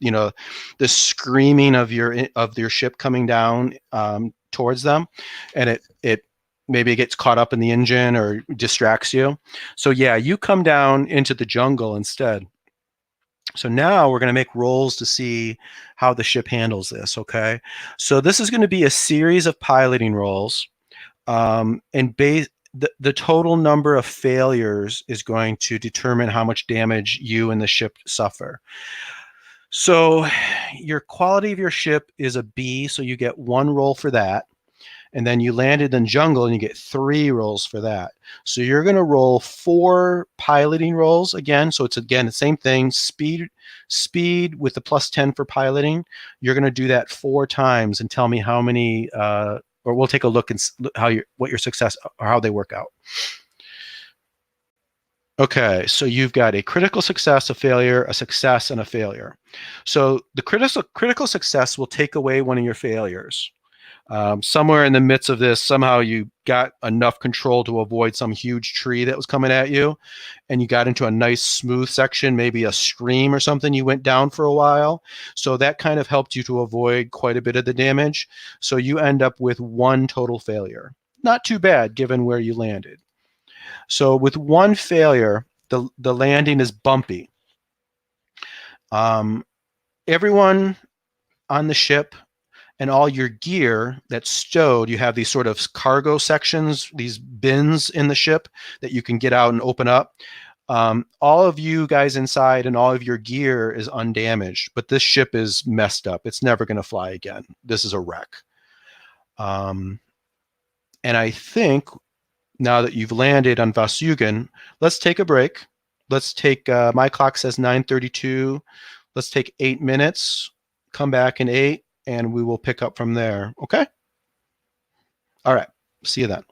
screaming of your ship coming down towards them, and it maybe it gets caught up in the engine or distracts you. So yeah, you come down into the jungle instead. So now we're going to make rolls to see how the ship handles this. Okay, so this is going to be a series of piloting rolls. And the total number of failures is going to determine how much damage you and the ship suffer. So your quality of your ship is a B, so you get 1 roll for that. And then you landed in jungle and you get 3 rolls for that. So you're going to roll 4 piloting rolls again. So it's again the same thing, speed with the +10 for piloting. You're going to do that 4 times and tell me how many or we'll take a look and what your success or how they work out. Okay, so you've got a critical success, a failure, a success, and a failure. So the critical success will take away one of your failures. Somewhere in the midst of this, somehow you got enough control to avoid some huge tree that was coming at you, and you got into a nice smooth section, maybe a stream or something you went down for a while. So that kind of helped you to avoid quite a bit of the damage. So you end up with 1 total failure. Not too bad given where you landed. So with 1 failure, the landing is bumpy. Everyone on the ship and all your gear that's stowed, you have these sort of cargo sections, these bins in the ship that you can get out and open up. All of you guys inside and all of your gear is undamaged, but this ship is messed up. It's never going to fly again. This is a wreck. And I think now that you've landed on Vasugan, let's take a break. Let's take, my clock says 9:32. Let's take 8 minutes, come back in 8, and we will pick up from there. Okay? All right. See you then.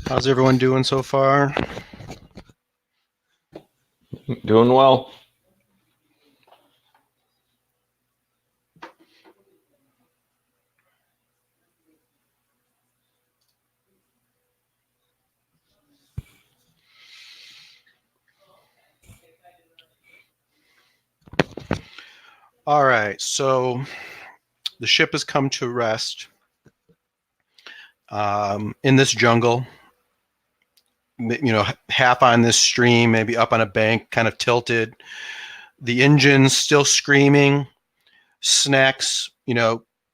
How's everyone doing so far? Doing well. All right, so the ship has come to rest in this jungle. You know, half on this stream, maybe up on a bank, kind of tilted. The engine's still screaming. Snacks,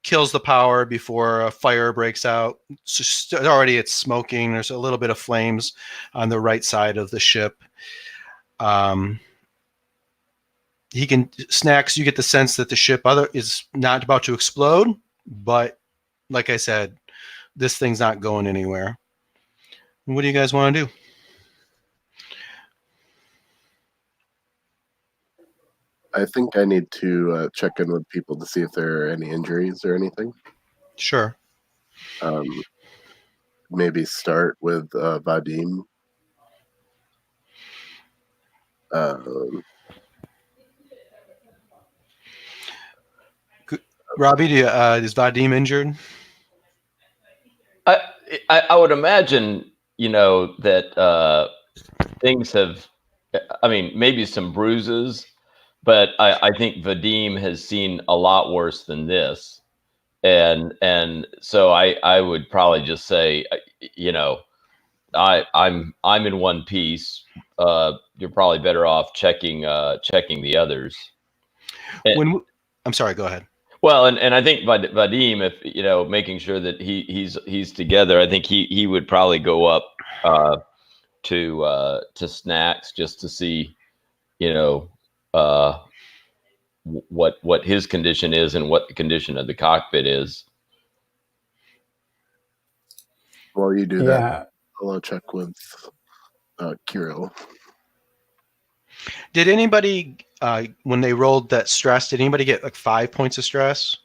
kills the power before a fire breaks out. Already it's smoking. There's a little bit of flames on the right side of the ship. Snacks, you get the sense that the ship is not about to explode, but like I said, this thing's not going anywhere. What do you guys want to do? I think I need to check in with people to see if there are any injuries or anything. Sure. Maybe start with Vadim. Robbie, is Vadim injured? I would imagine, that things have, I mean, maybe some bruises, but I think Vadim has seen a lot worse than this. And so I would probably just say, I'm in one piece. You're probably better off checking the others. I'm sorry, go ahead. Well, and I think Vadim, if making sure that he's together, I think he would probably go up to Snacks just to see, what his condition is and what the condition of the cockpit is. While you do that, I'll check with Kirill. Did anybody, when they rolled that stress, did anybody get like 5 points of stress?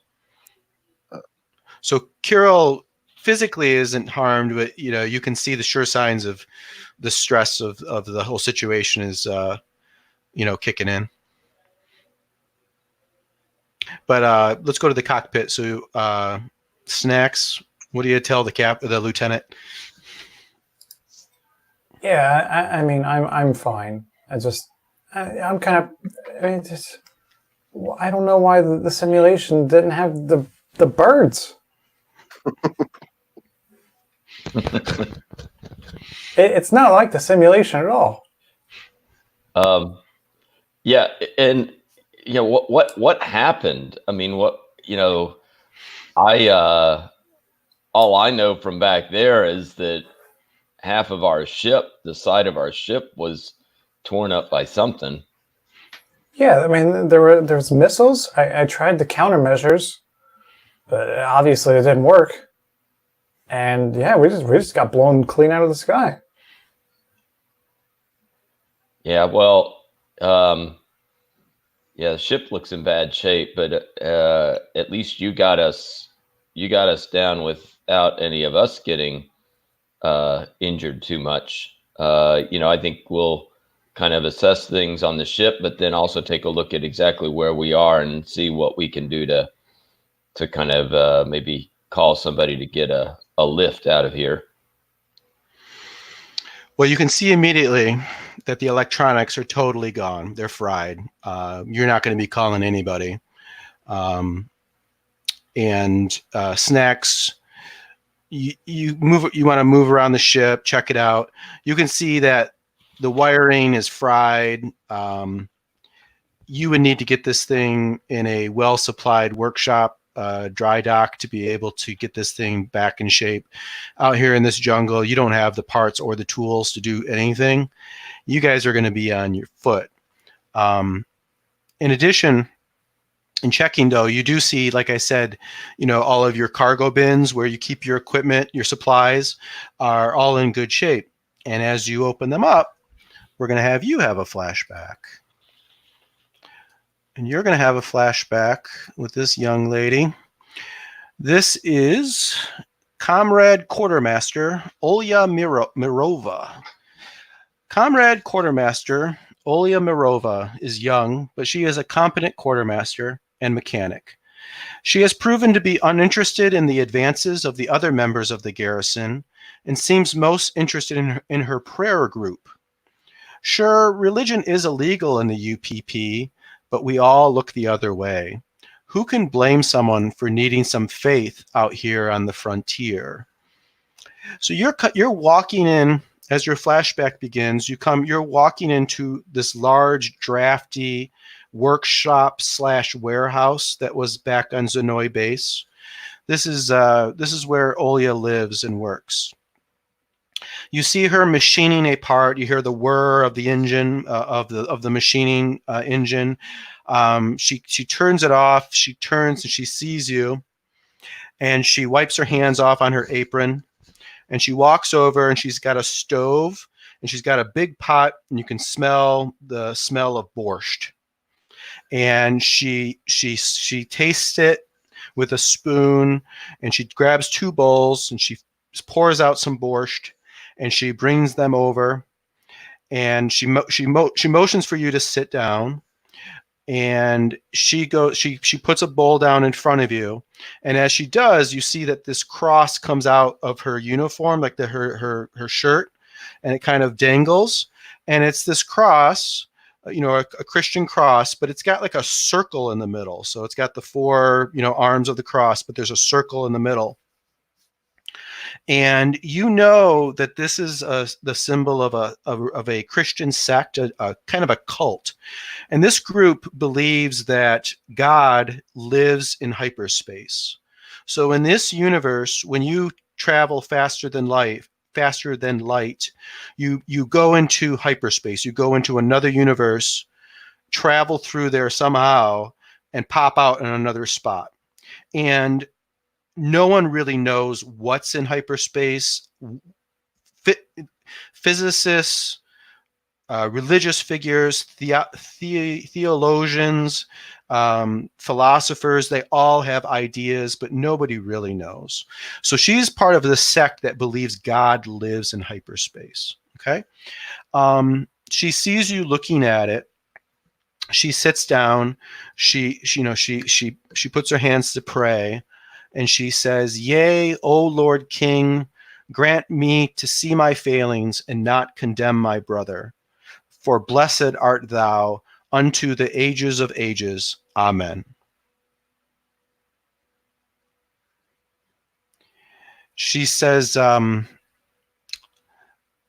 So Kirill physically isn't harmed, but you can see the sure signs of the stress of the whole situation is kicking in. But let's go to the cockpit. So Snacks, what do you tell the lieutenant? Yeah, I mean, I'm fine. I'm kind of, I don't know why the simulation didn't have the birds. It's not like the simulation at all. Yeah, and what happened? I mean, all I know from back there is that half of our ship, the side of our ship, was torn up by something. Yeah, I mean, there's missiles. I tried the countermeasures, but obviously it didn't work. And yeah, we just got blown clean out of the sky. Yeah, well, the ship looks in bad shape, but at least you got us down without any of us getting injured too much. I think we'll kind of assess things on the ship, but then also take a look at exactly where we are and see what we can do to kind of maybe call somebody to get a lift out of here. Well, you can see immediately that the electronics are totally gone. They're fried. You're not going to be calling anybody. And Snacks, you want to move around the ship, check it out. You can see that the wiring is fried. You would need to get this thing in a well-supplied workshop, dry dock, to be able to get this thing back in shape. Out here in this jungle, you don't have the parts or the tools to do anything. You guys are going to be on your foot. In addition, in checking, though, you do see, like I said, all of your cargo bins where you keep your equipment, your supplies, are all in good shape. And as you open them up, we're going to have you have a flashback. And you're going to have a flashback with this young lady. This is Comrade Quartermaster Olya Mirova. Comrade Quartermaster Olya Mirova is young, but she is a competent quartermaster and mechanic. She has proven to be uninterested in the advances of the other members of the garrison and seems most interested in her prayer group. Sure, religion is illegal in the UPP, but we all look the other way. Who can blame someone for needing some faith out here on the frontier? So you're walking in, as your flashback begins, you're walking into this large, drafty workshop / warehouse that was back on Zenoy base. This is where Olya lives and works. You see her machining a part. You hear the whir of the engine of the machining engine. She turns it off. She turns and she sees you, and she wipes her hands off on her apron, and she walks over, and she's got a stove, and she's got a big pot, and you can smell the smell of borscht. And she tastes it with a spoon, and she grabs 2 bowls, and she pours out some borscht, and she brings them over, and she motions for you to sit down. And she puts a bowl down in front of you, and as she does, you see that this cross comes out of her uniform, like her shirt, and it kind of dangles, and it's this cross, a Christian cross, but it's got like a circle in the middle. So it's got the 4 arms of the cross, but there's a circle in the middle. And you know that this is the symbol of a Christian sect, a kind of a cult. And this group believes that God lives in hyperspace. So in this universe, when you travel faster than light, you go into hyperspace. You go into another universe, travel through there somehow, and pop out in another spot. And no one really knows what's in hyperspace. Physicists, religious figures, theologians, philosophers, they all have ideas, but nobody really knows. So she's part of the sect that believes God lives in hyperspace. Okay. She sees you looking at it. She sits down. She puts her hands to pray. And she says, "Yea, O Lord King, grant me to see my failings and not condemn my brother. For blessed art thou unto the ages of ages. Amen." She says,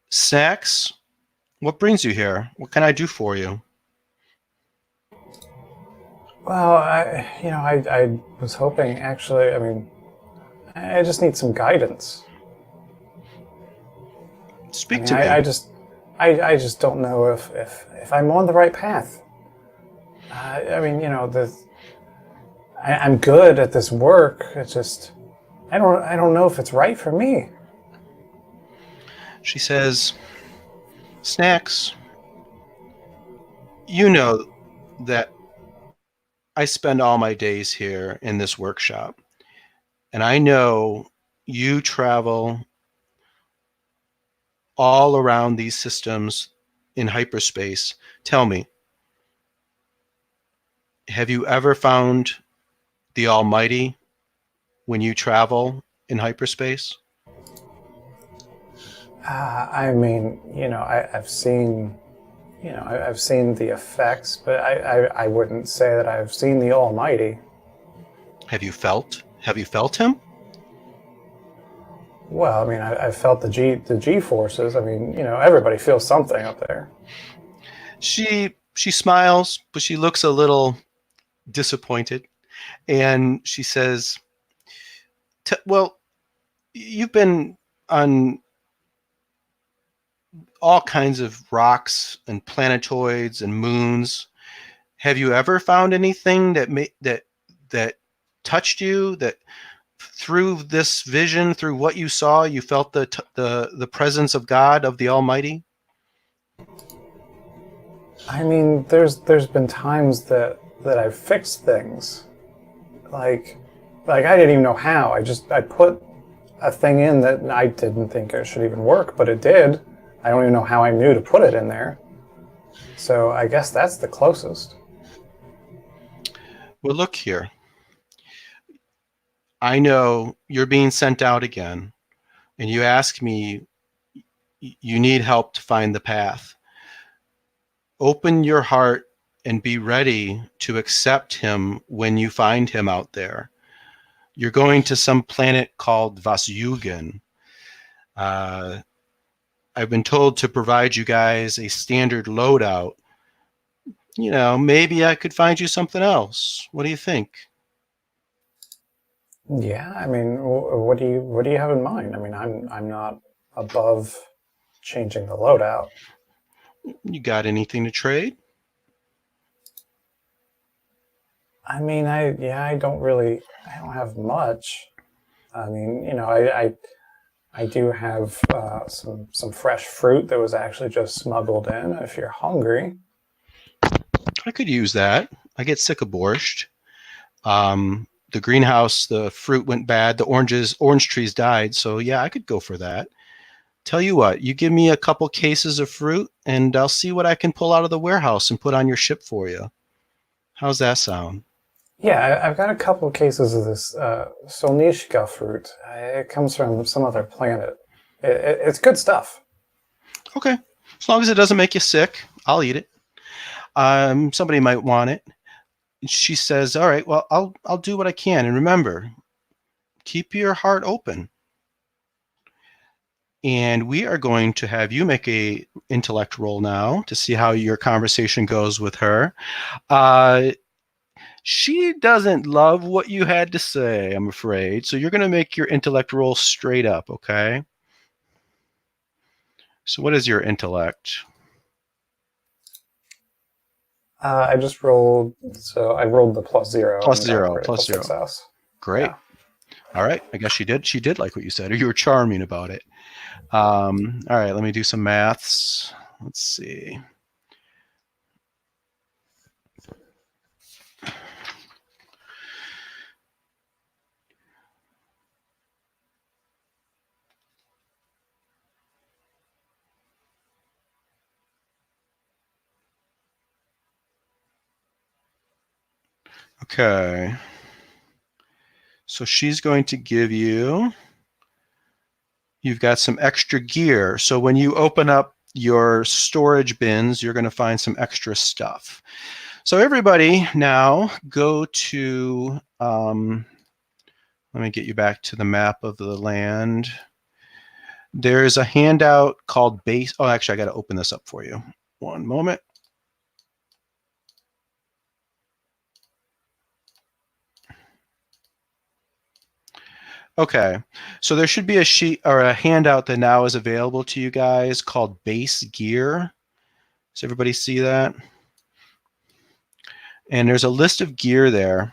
"Snacks, what brings you here? What can I do for you?" Well, I was hoping, actually, I just need some guidance. Speak to me. I just don't know if I'm on the right path. I'm good at this work. It's just, I don't know if it's right for me. She says, "Snacks, you know that I spend all my days here in this workshop, and I know you travel all around these systems in hyperspace. Tell me, have you ever found the Almighty when you travel in hyperspace?" I've seen, I've seen the effects, but I wouldn't say that I've seen the Almighty. Have you felt him? Well, I've felt the G forces. Everybody feels something up there. She smiles, but she looks a little disappointed, and she says, "Well, you've been on all kinds of rocks and planetoids and moons. Have you ever found anything that touched you, that through this vision, through what you saw, you felt the presence of God, of the Almighty? I mean, there's been times that I've fixed things, like I didn't even know how. I put a thing in that I didn't think it should even work, but it did. I don't even know how I knew to put it in there. So I guess that's the closest. Well, look here. I know you're being sent out again, and you ask me, you need help to find the path. Open your heart and be ready to accept him when you find him out there. You're going to some planet called Vasyugan. I've been told to provide you guys a standard loadout. Maybe I could find you something else. What do you think? Yeah, I mean, what do you have in mind? I mean, I'm not above changing the loadout. You got anything to trade? I mean, I don't have much. I mean, I do have some fresh fruit that was actually just smuggled in. If you're hungry, I could use that. I get sick of borscht. The greenhouse, the fruit went bad. The orange trees died. So yeah, I could go for that. Tell you what, you give me a couple cases of fruit and I'll see what I can pull out of the warehouse and put on your ship for you. How's that sound? yeah, I've got a couple cases of this Solnishka fruit. It comes from some other planet. It's good stuff. Okay. As long as it doesn't make you sick, I'll eat it. Somebody might want it. She says, all right, well, I'll do what I can. And remember, keep your heart open. And we are going to have you make a intellect roll now to see how your conversation goes with her. She doesn't love what you had to say, I'm afraid. So you're going to make your intellect roll straight up, okay? So what is your intellect? I just rolled, so I rolled the +0. Plus and got a zero, critical plus zero. success. Great. Yeah. All right. I guess she did like what you said, or you were charming about it. All right. Let me do some maths. Let's see. Okay. So she's going to give you've got some extra gear. So when you open up your storage bins, you're going to find some extra stuff. So everybody now go to, let me get you back to the map of the land. There's a handout called base. Oh, actually, I got to open this up for you. One moment. Okay, so there should be a sheet or a handout that now is available to you guys called base gear. Does everybody see that? And there's a list of gear there.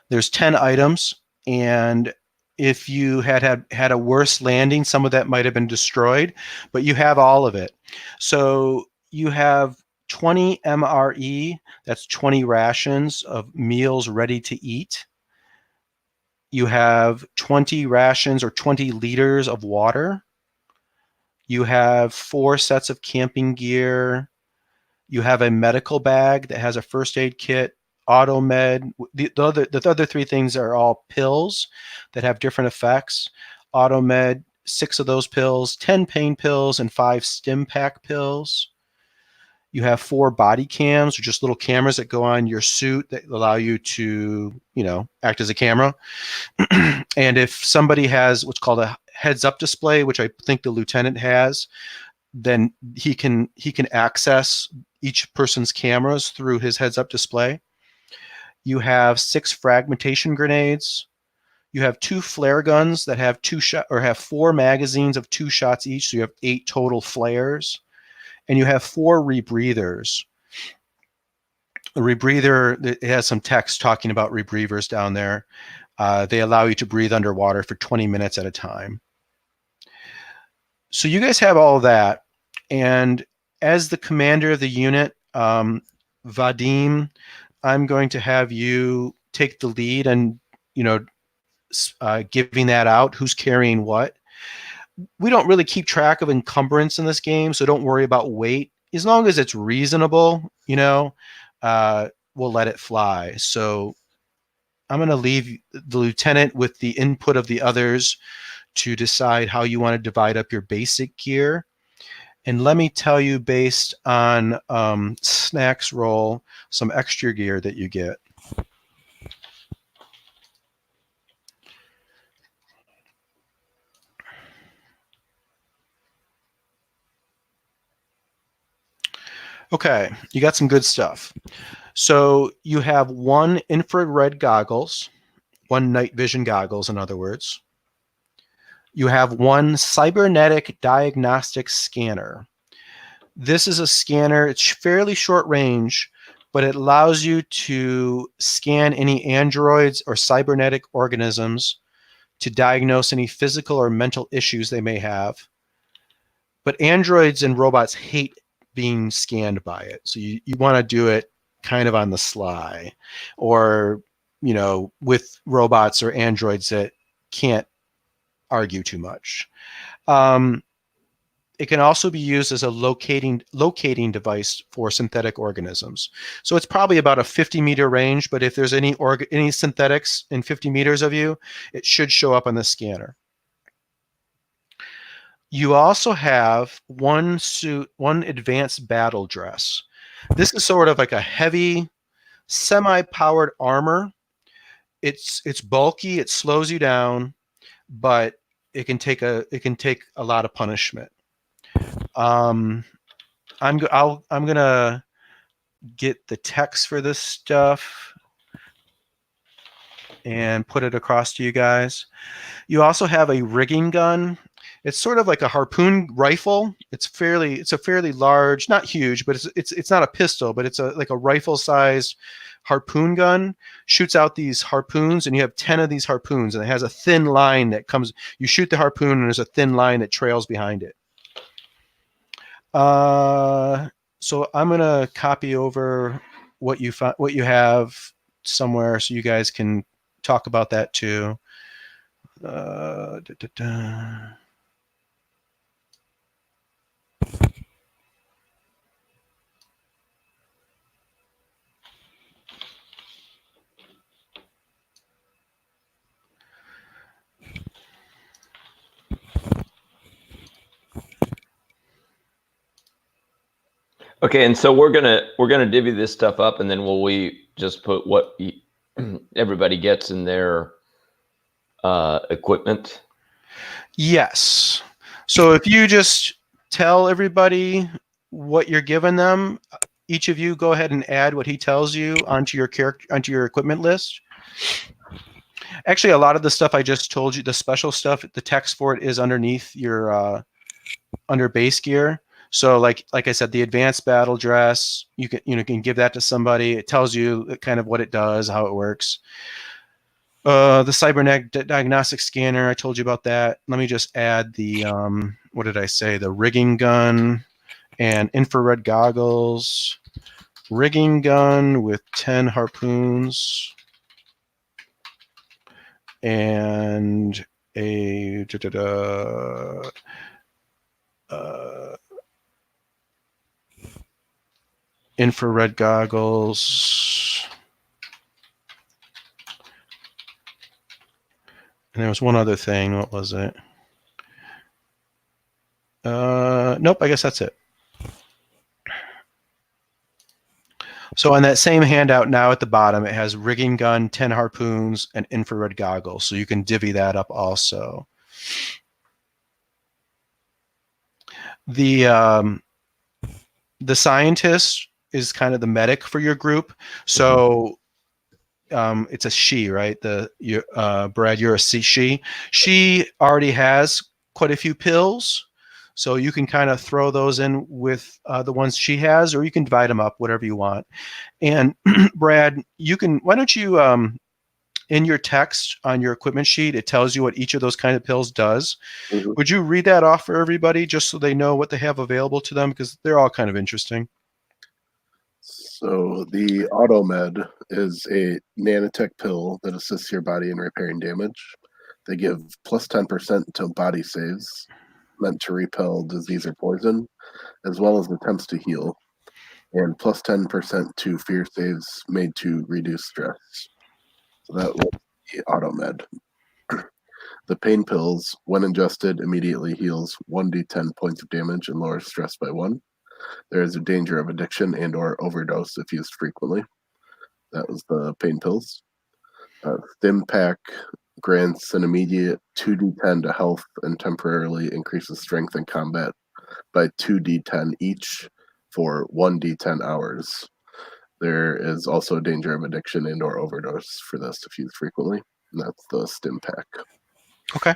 There's 10 items, and if you had a worse landing, some of that might have been destroyed, but you have all of it. So you have 20 MRE, that's 20 rations of meals ready to eat. You have 20 rations or 20 liters of water. You have 4 sets of camping gear. You have a medical bag that has a first aid kit, auto med. The other 3 things are all pills that have different effects. Auto med, 6 of those pills, 10 pain pills, and 5 stim pack pills. You have 4 body cams, or just little cameras that go on your suit that allow you to, act as a camera. And if somebody has what's called a heads-up display, which I think the lieutenant has, then he can access each person's cameras through his heads-up display. You have 6 fragmentation grenades. You have 2 flare guns that have 4 magazines of 2 shots each, so you have 8 total flares. And you have 4 rebreathers. The rebreather, it has some text talking about rebreathers down there. They allow you to breathe underwater for 20 minutes at a time. So you guys have all of that. And as the commander of the unit, Vadim, I'm going to have you take the lead and, giving that out, who's carrying what. We don't really keep track of encumbrance in this game, so don't worry about weight. As long as it's reasonable, we'll let it fly. So I'm going to leave the lieutenant with the input of the others to decide how you want to divide up your basic gear. And let me tell you, based on Snack's roll, some extra gear that you get. Okay, you got some good stuff. So you have 1 infrared goggles, 1 night vision goggles, in other words. You have 1 cybernetic diagnostic scanner. This is a scanner. It's fairly short range, but it allows you to scan any androids or cybernetic organisms to diagnose any physical or mental issues they may have. But androids and robots hate being scanned by it. So you want to do it kind of on the sly, or, with robots or androids that can't argue too much. It can also be used as a locating device for synthetic organisms. So it's probably about a 50-meter range, but if there's any synthetics in 50 meters of you, it should show up on the scanner. You also have 1 suit, 1 advanced battle dress. This is sort of like a heavy, semi-powered armor. It's bulky, it slows you down, but it can take a lot of punishment. I'm gonna get the text for this stuff and put it across to you guys. You also have a rigging gun. It's sort of like a harpoon rifle. It's a fairly large, not huge, but it's not a pistol, but it's like a rifle-sized harpoon gun. Shoots out these harpoons, and you have 10 of these harpoons, and it has a thin line that comes. You shoot the harpoon, and there's a thin line that trails behind it. So I'm gonna copy over what you have somewhere, so you guys can talk about that too. Okay, and so we're gonna divvy this stuff up, and then will we just put what everybody gets in their equipment? Yes. So if you just tell everybody what you're giving them, each of you go ahead and add what he tells you onto your equipment list. Actually, a lot of the stuff I just told you, the special stuff, the text for it is underneath your under base gear. So like I said, the advanced battle dress, you can give that to somebody. It tells you kind of what it does, how it works. The cybernetic diagnostic scanner, I told you about that. Let me just add the what did I say? The rigging gun and infrared goggles. Rigging gun with 10 harpoons and a infrared goggles. And there was one other thing. What was it? Nope, I guess that's it. So on that same handout now at the bottom, it has rigging gun, 10 harpoons, and infrared goggles. So you can divvy that up also. The scientist is kind of the medic for your group. So it's a she, right? Brad, you're a she. She already has quite a few pills. So you can kind of throw those in with the ones she has, or you can divide them up, whatever you want. And Brad, why don't you, in your text on your equipment sheet, it tells you what each of those kind of pills does. Mhm. Would you read that off for everybody just so they know what they have available to them? Because they're all kind of interesting. So the AutoMed is a nanotech pill that assists your body in repairing damage. They give plus 10% to body saves, meant to repel disease or poison, as well as attempts to heal, and plus 10% to fear saves made to reduce stress. So that was the AutoMed. The pain pills, when ingested, immediately heals 1d10 points of damage and lowers stress by 1. There is a danger of addiction and or overdose if used frequently. That was the pain pills. Stim Pack grants an immediate 2d10 to health and temporarily increases strength in combat by 2d10 each for 1d10 hours. There is also a danger of addiction and or overdose for this if used frequently. And that's the Stim Pack. Okay.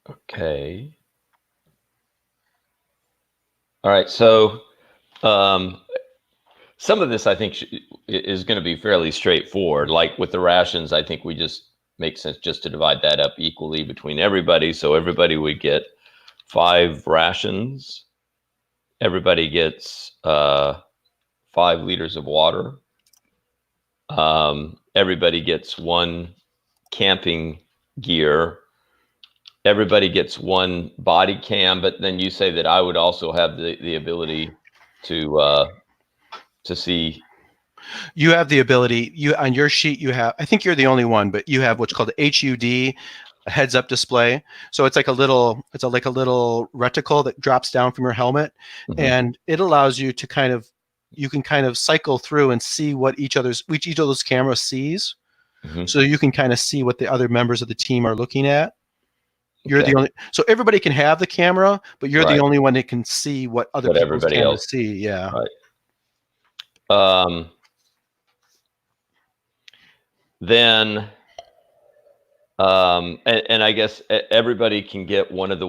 Okay. All right. So some of this I think is going to be fairly straightforward. Like with the rations, I think we just make sense just to divide that up equally between everybody. So everybody would get 5 rations. Everybody gets 5 liters of water. Everybody gets 1 camping gear. Everybody gets 1 body cam, but then you say that I would also have the ability to see. You have the ability. You on your sheet. You have. I think you're the only one, but you have what's called HUD, a heads-up display. So it's like a little. It's like a little reticle that drops down from your helmet, and it allows you to kind of. You can kind of cycle through and see what each of those cameras sees. So you can kind of see what the other members of the team are looking at. You're the only. So everybody can have the camera, but you're the only one that can see what other What people's everybody cameras else see. Yeah. Right. Then, and I guess everybody can get one of the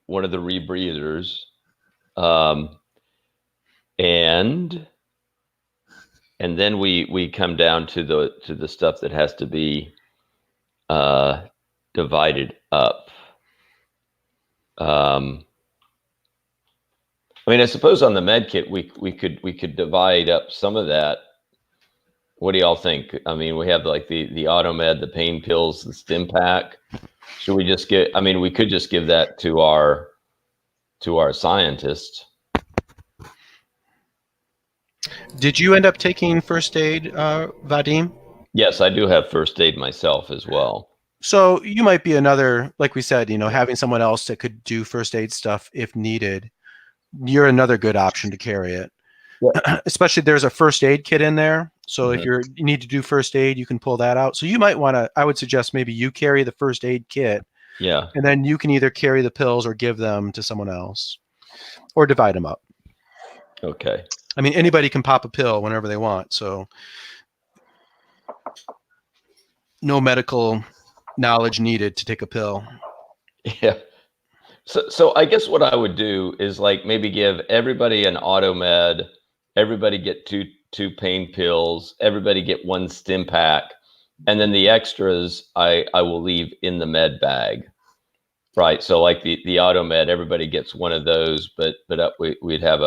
rebreathers, and then we come down to the stuff that has to be divided up. I mean, I suppose on the med kit we could divide up some of that. What do y'all think? I mean, we have like the AutoMed, the pain pills, the Stim Pack. Should we just get? I mean, we could just give that to our scientist. Did you end up taking first aid, Vadim? Yes, I do have first aid myself as well. So you might be another, like we said, having someone else that could do first aid stuff if needed. You're another good option to carry it. Yeah. Especially there's a first aid kit in there. So if you need to do first aid, you can pull that out. So you might want to, I would suggest maybe you carry the first aid kit. Yeah. And then you can either carry the pills or give them to someone else or divide them up. Okay. I mean, anybody can pop a pill whenever they want. So no medical knowledge needed to take a pill. Yeah. So I guess what I would do is like maybe give everybody an AutoMed, everybody get two pain pills, everybody get 1 Stim Pack, and then the extras I will leave in the med bag. Right. So like the AutoMed, everybody gets 1 of those, but we'd have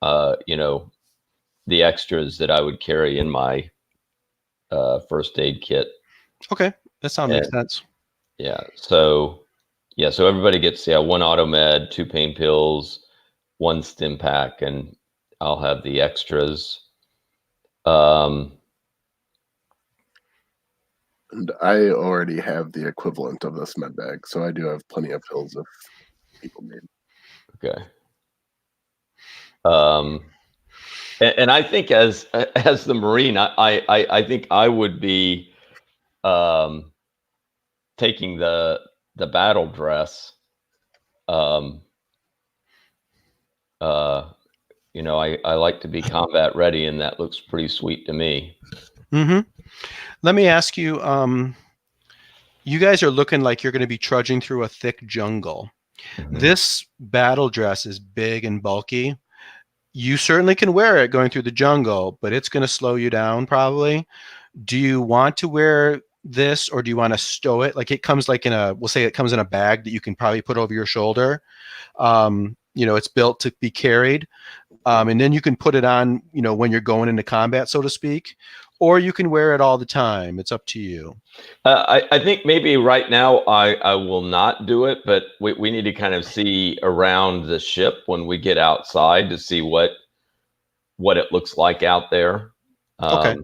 the extras that I would carry in my first aid kit. Okay, that sounds makes sense. Yeah. So everybody gets 1 AutoMed, 2 pain pills, 1 Stim Pack, and I'll have the extras. And I already have the equivalent of this med bag, so I do have plenty of pills if people need. Okay. And I think as the Marine, I think I would be taking the battle dress. you know, I like to be combat ready, and that looks pretty sweet to me. Mm-hmm. Let me ask you, you guys are looking like you're going to be trudging through a thick jungle. Mhm. This battle dress is big and bulky. You certainly can wear it going through the jungle, but it's going to slow you down probably. Do you want to wear this, or do you want to stow it? Like, it comes like in a, we'll say it comes in a bag that you can probably put over your shoulder. It's built to be carried. And then you can put it on, when you're going into combat, so to speak, or you can wear it all the time. It's up to you. I think maybe right now I will not do it, but we need to kind of see around the ship when we get outside to see what it looks like out there. Okay.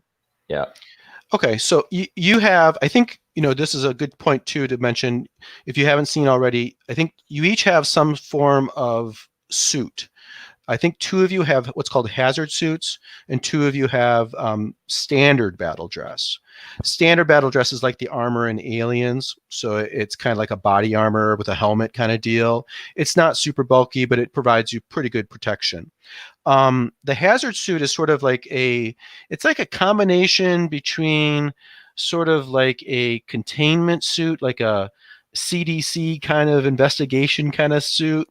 Yeah. Okay. So you have, I think, this is a good point too to mention, if you haven't seen already, I think you each have some form of suit. I think 2 of you have what's called hazard suits, and 2 of you have standard battle dress. Standard battle dress is like the armor in Aliens, so it's kind of like a body armor with a helmet kind of deal. It's not super bulky, but it provides you pretty good protection. The hazard suit is sort of like it's like a combination between sort of like a containment suit, like a CDC kind of investigation kind of suit,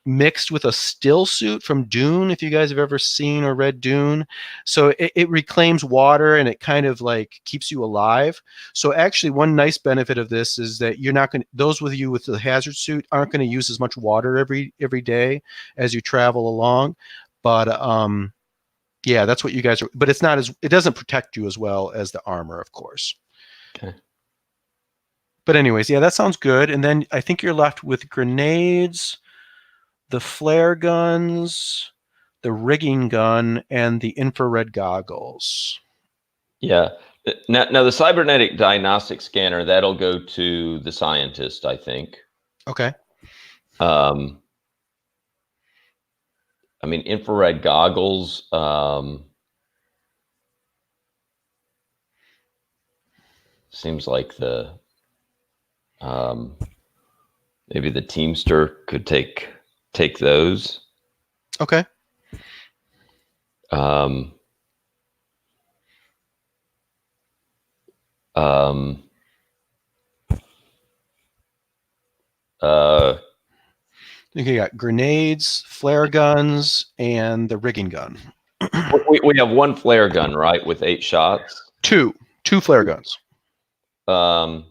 mixed with a still suit from Dune, if you guys have ever seen or read Dune. So it reclaims water, and it kind of like keeps you alive. So actually, one nice benefit of this is that you're not going to, those with you with the hazard suit aren't going to use as much water every day as you travel along. But yeah, that's what you guys are, but it doesn't protect you as well as the armor, of course. Okay. But anyways, yeah, that sounds good. And then I think you're left with grenades, the flare guns, the rigging gun, and the infrared goggles. Yeah. Now the cybernetic diagnostic scanner, that'll go to the scientist, I think. Okay. I mean, infrared goggles. Seems like maybe the Teamster could take those. Okay. You got grenades, flare guns, and the rigging gun. We have 1 flare gun, right, with 8 shots. Two flare guns. Well,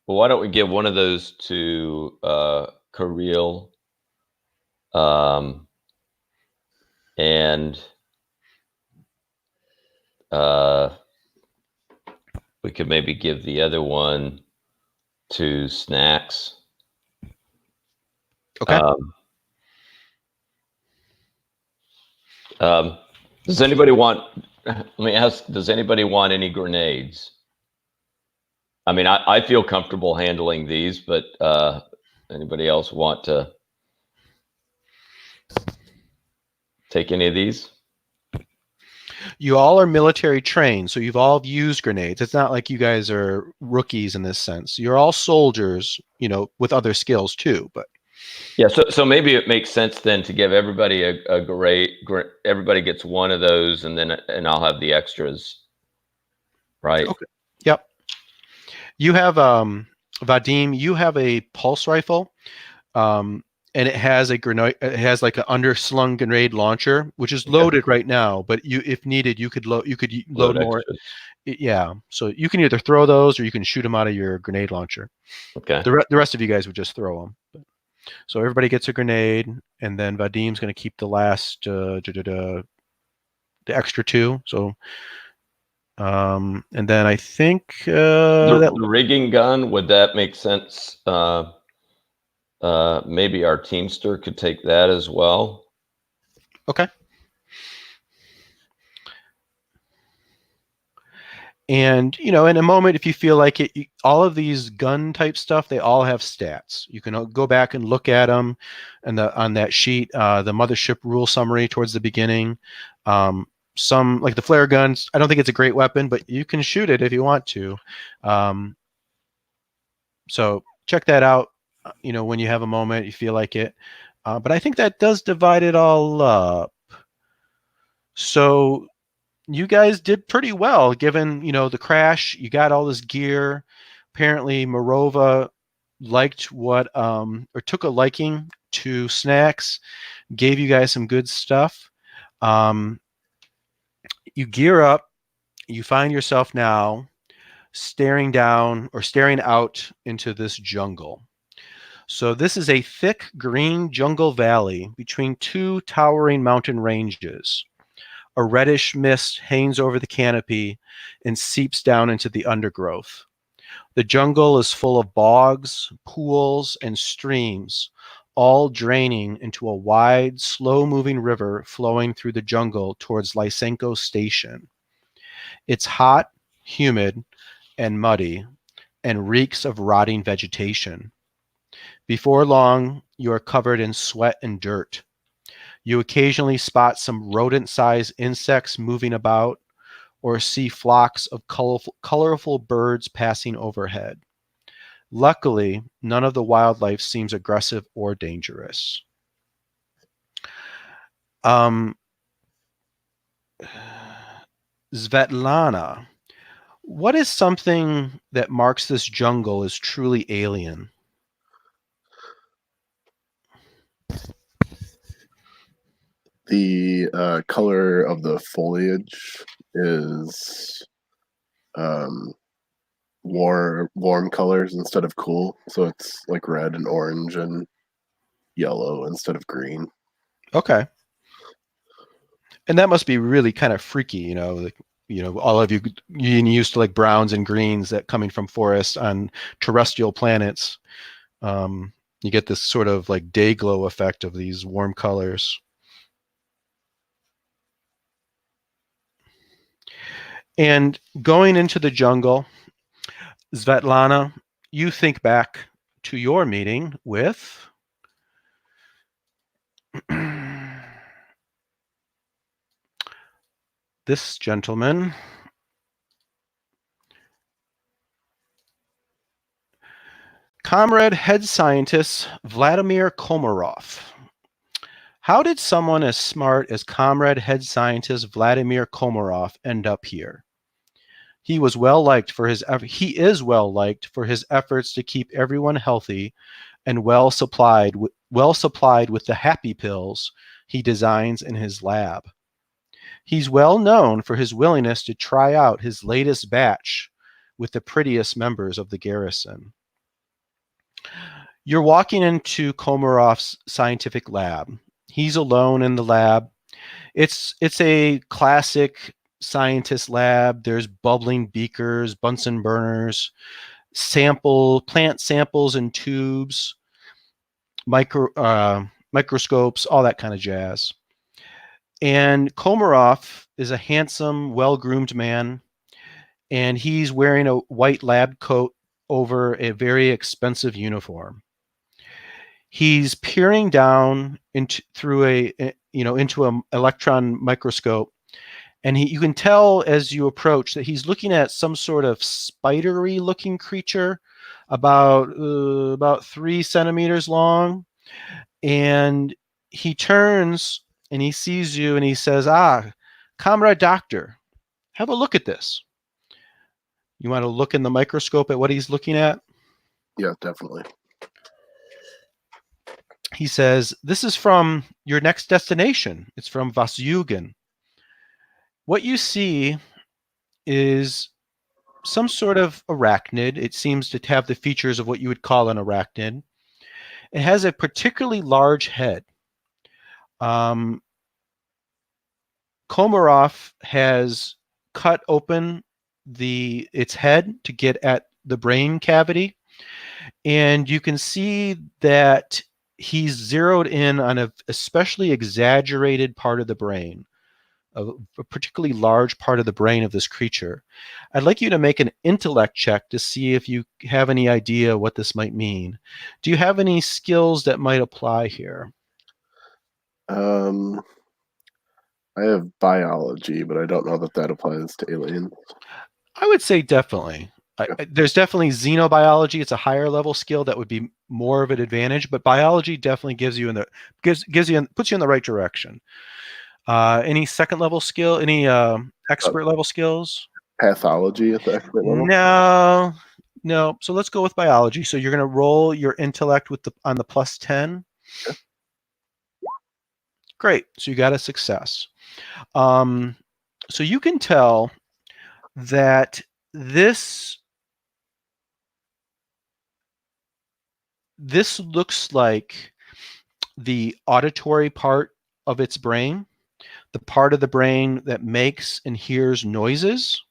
why don't we give one of those to Kirill, and we could maybe give the other one to Snacks. Okay. Does anybody want? Let me ask. Does anybody want any grenades? I mean, I feel comfortable handling these, but anybody else want to take any of these? You all are military trained, so you've all used grenades. It's not like you guys are rookies in this sense. You're all soldiers, with other skills too. But yeah, so maybe it makes sense then to give everybody a great. Everybody gets one of those, and I'll have the extras. Right. Okay. Yep. You have Vadim. You have a pulse rifle. And it has a grenade. It has like an underslung grenade launcher, which is loaded right now. But if needed, you could load. You could load more. Yeah. So you can either throw those, or you can shoot them out of your grenade launcher. Okay. The rest of you guys would just throw them. So everybody gets a grenade, and then Vadim's going to keep the last, the extra 2. So, and then I think the rigging gun, would that make sense? Maybe our Teamster could take that as well. Okay. And, in a moment, if you feel like it, all of these gun type stuff, they all have stats. You can go back and look at them and on that sheet, the Mothership rule summary towards the beginning. Some, like the flare guns, I don't think it's a great weapon, but you can shoot it if you want to. So check that out, when you have a moment, you feel like it. But I think that does divide it all up. So you guys did pretty well given, the crash. You got all this gear. Apparently Morova liked or took a liking to snacks, gave you guys some good stuff. You gear up. You find yourself now staring down or staring out into this jungle. So this is a thick green jungle valley between two towering mountain ranges. A reddish mist hangs over the canopy and seeps down into the undergrowth. The jungle is full of bogs, pools, and streams, all draining into a wide, slow-moving river flowing through the jungle towards Lysenko Station. It's hot, humid, and muddy, and reeks of rotting vegetation. Before long, you are covered in sweat and dirt. You occasionally spot some rodent-sized insects moving about, or see flocks of colorful birds passing overhead. Luckily, none of the wildlife seems aggressive or dangerous. Svetlana, what is something that marks this jungle as truly alien? The color of the foliage is warm colors instead of cool, so it's like red and orange and yellow instead of green. Okay. And that must be really kind of freaky, all of you used to like browns and greens that coming from forests on terrestrial planets. You get this sort of like day glow effect of these warm colors. And going into the jungle, Svetlana, you think back to your meeting with this gentleman. Comrade Head Scientist Vladimir Komarov. How did someone as smart as Comrade Head Scientist Vladimir Komarov end up here? He is well liked for his efforts to keep everyone healthy and well supplied with the happy pills he designs in his lab. He's well known for his willingness to try out his latest batch with the prettiest members of the garrison. You're walking into Komarov's scientific lab. He's alone in the lab. It's a classic scientist lab. There's bubbling beakers, Bunsen burners, plant samples in tubes, microscopes, all that kind of jazz. And Komarov is a handsome, well-groomed man, and he's wearing a white lab coat over a very expensive uniform. He's peering down into an electron microscope, and you can tell as you approach that he's looking at some sort of spidery-looking creature, about 3 centimeters long. And he turns and he sees you and he says, Comrade Doctor, have a look at this. You want to look in the microscope at what he's looking at? Yeah, definitely. He says, this is from your next destination. It's from Vasyugin. What you see is some sort of arachnid. It seems to have the features of what you would call an arachnid. It has a particularly large head. Komarov has cut open its head to get at the brain cavity, and you can see that he's zeroed in on a especially exaggerated part of the brain, a particularly large part of the brain of this creature. I'd like you to make an intellect check to see if you have any idea what this might mean. Do you have any skills that might apply here? I have biology, but I don't know that applies to aliens. I would say definitely. There's definitely xenobiology. It's a higher level skill that would be more of an advantage, but biology definitely puts you in the right direction. Any second level skill? Any expert level skills? Pathology at the expert level. No, no. So let's go with biology. So you're going to roll your intellect with on the +10. Okay. Great. So you got a success. So you can tell that this looks like the auditory part of its brain, the part of the brain that makes and hears noises,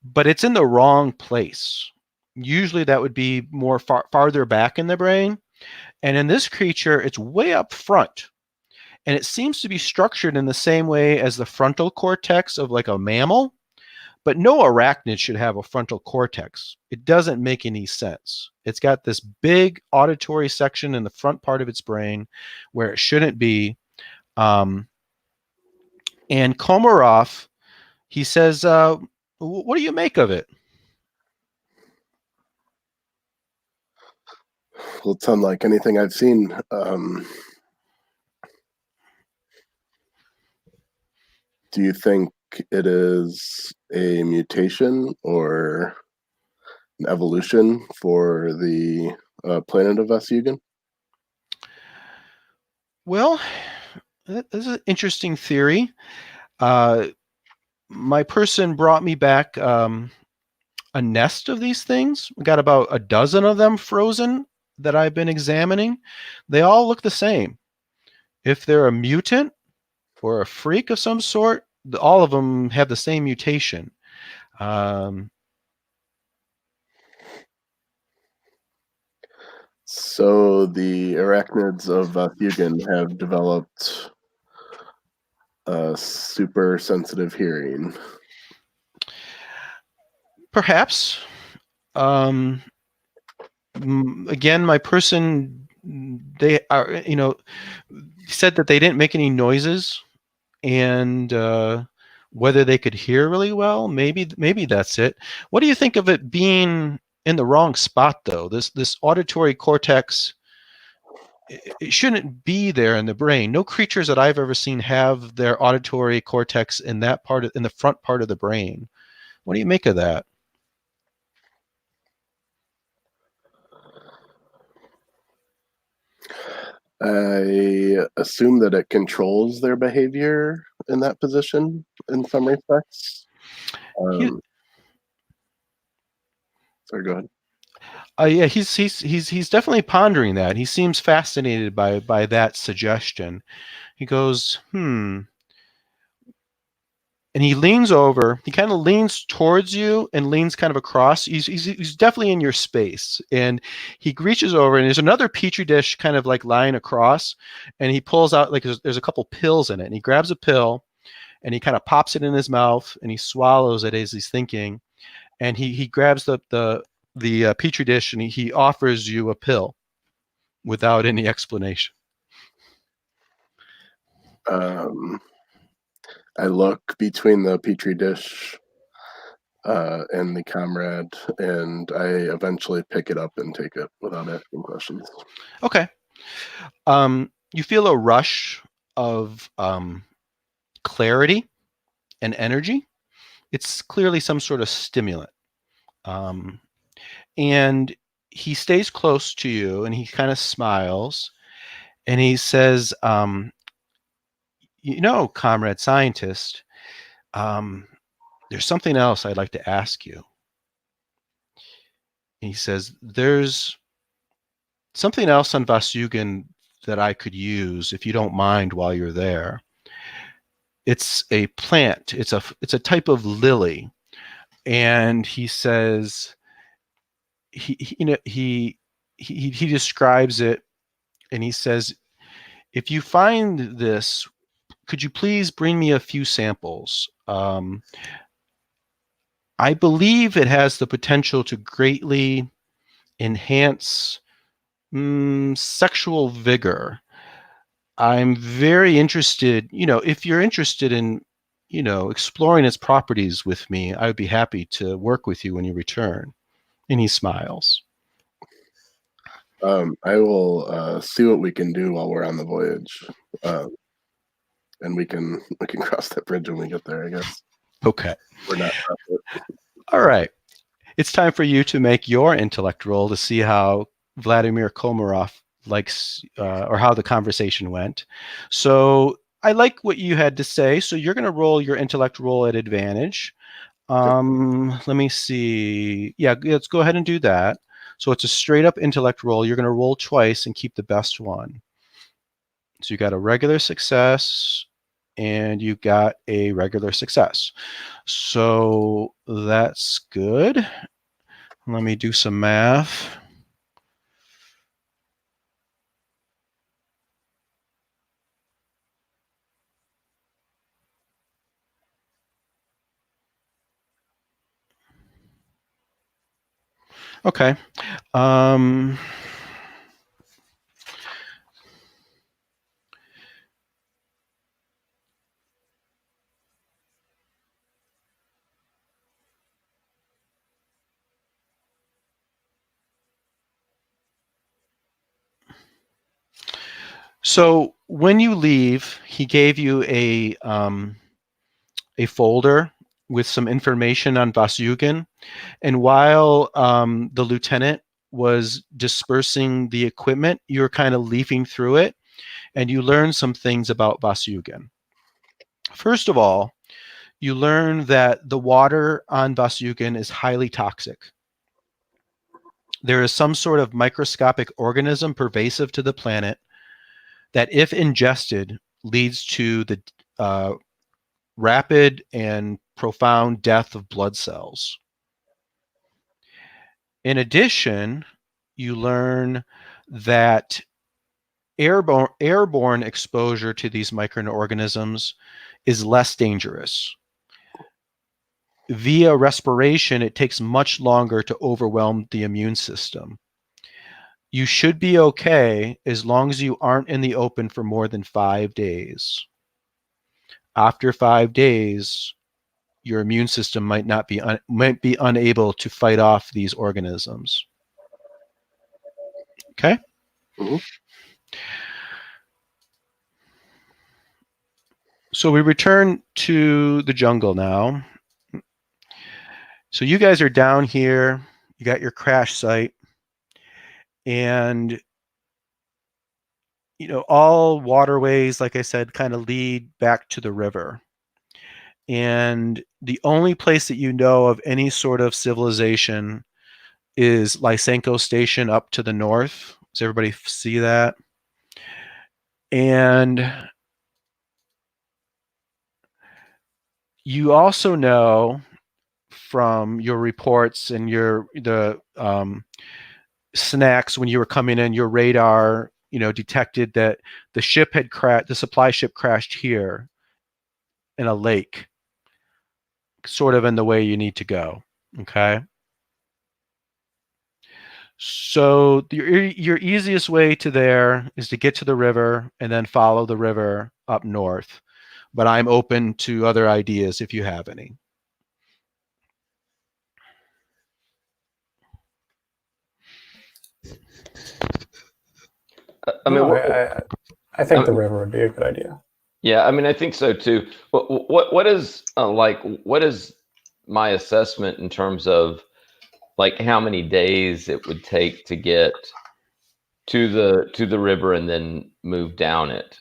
but it's in the wrong place. Usually that would be more farther back in the brain. And in this creature, it's way up front. And it seems to be structured in the same way as the frontal cortex of like a mammal, but no arachnid should have a frontal cortex. It doesn't make any sense. It's got this big auditory section in the front part of its brain where it shouldn't be. And Komarov, he says, what do you make of it? Well, it's unlike anything I've seen. Do you think it is a mutation or an evolution for the planet of Vesugan? Well, this is an interesting theory. My person brought me back a nest of these things. We got about a dozen of them frozen that I've been examining. They all look the same. If they're a mutant or a freak of some sort, all of them have the same mutation. So the arachnids of Vesugan have developed super sensitive hearing. Perhaps. Again, my person, they are, said that they didn't make any noises, and whether they could hear really well, maybe that's it. What do you think of it being in the wrong spot, though? This auditory cortex, it shouldn't be there in the brain. No creatures that I've ever seen have their auditory cortex in that part in the front part of the brain. What do you make of that? I assume that it controls their behavior in that position in some respects. Sorry, go ahead. Yeah, he's definitely pondering that. He seems fascinated by that suggestion. He goes, and he leans over. He kind of leans towards you and leans kind of across. He's definitely in your space, and he reaches over, and there's another petri dish kind of like lying across, and he pulls out like there's a couple pills in it, and he grabs a pill, and he kind of pops it in his mouth, and he swallows it as he's thinking, and he grabs the petri dish, and he offers you a pill without any explanation. I look between the petri dish and the comrade, and I eventually pick it up and take it without asking questions. Okay. You feel a rush of clarity and energy. It's clearly some sort of stimulant. And he stays close to you, and he kind of smiles, and he says, comrade scientist, there's something else I'd like to ask you. And he says, there's something else on Vesugan that I could use if you don't mind while you're there. It's a plant. It's a type of lily. And he says, he describes it, and he says, if you find this, could you please bring me a few samples? I believe it has the potential to greatly enhance sexual vigor. I'm very interested, if you're interested in, exploring its properties with me, I would be happy to work with you when you return. And he smiles. I will see what we can do while we're on the voyage. and we can cross that bridge when we get there, I guess. Okay. We're not. All right. It's time for you to make your intellect roll to see how Vladimir Komarov likes or how the conversation went. So I like what you had to say. So you're going to roll your intellect roll at advantage. Let me see. Yeah, let's go ahead and do that. So it's a straight up intellect roll. You're going to roll twice and keep the best one. So you got a regular success and you got a regular success. So that's good. Let me do some math. Okay. So when you leave, he gave you a folder with some information on Vasyugin. And while the lieutenant was dispersing the equipment, you were kind of leafing through it, and you learned some things about Vasyugin. First of all, you learn that the water on Vasyugin is highly toxic. There is some sort of microscopic organism pervasive to the planet that, if ingested, leads to the rapid and profound death of blood cells. In addition, you learn that airborne exposure to these microorganisms is less dangerous. Via respiration, it takes much longer to overwhelm the immune system. You should be okay as long as you aren't in the open for more than 5 days. After 5 days, your immune system might be unable to fight off these organisms. Okay? Mm-hmm. So we return to the jungle now. So you guys are down here. You got your crash site. And all waterways, like I said, kind of lead back to the river. And the only place that you know of any sort of civilization is Lysenko Station up to the north. Does everybody see that? And you also know from your reports and the snacks when you were coming in, your radar, detected that the ship had crashed. The supply ship crashed here in a lake, sort of in the way you need to go. Okay. So your easiest way to there is to get to the river and then follow the river up north. But I'm open to other ideas if you have any. I think the river would be a good idea. Yeah, I mean, I think so too. What is what is my assessment in terms of like how many days it would take to get to the river and then move down it?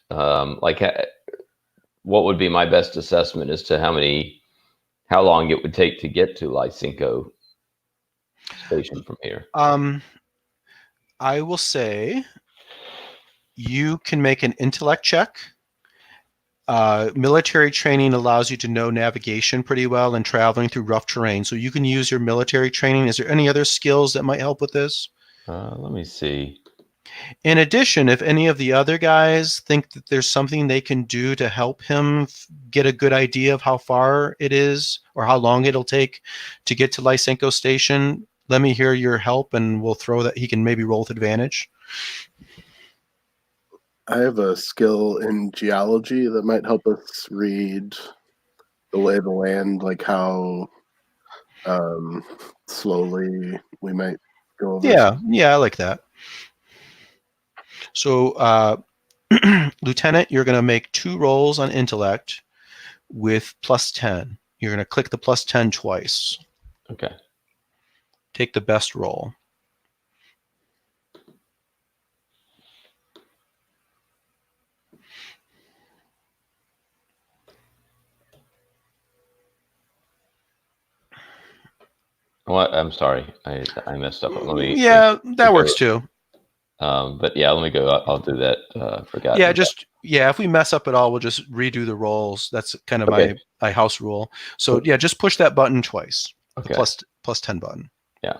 What would be my best assessment as to how long it would take to get to Lysenko Station from here? I will say you can make an intellect check. Military training allows you to know navigation pretty well and traveling through rough terrain. So you can use your military training. Is there any other skills that might help with this? Let me see. In addition, if any of the other guys think that there's something they can do to help him get a good idea of how far it is or how long it'll take to get to Lysenko Station, let me hear your help and we'll throw that. He can maybe roll with advantage. I have a skill in geology that might help us read the lay of the land, like how slowly we might go over. Yeah, I like that. So Lieutenant, you're going to make 2 rolls on intellect with +10. You're going to click the +10 twice. Okay. Take the best roll. What? I'm sorry. I messed up. Let me. Yeah, that works too. But yeah, let me go. I'll do that. Forgot. Yeah, if we mess up at all, we'll just redo the rolls. That's kind of Okay. my house rule. So yeah, just push that button twice. Okay. The +10 button. Yeah.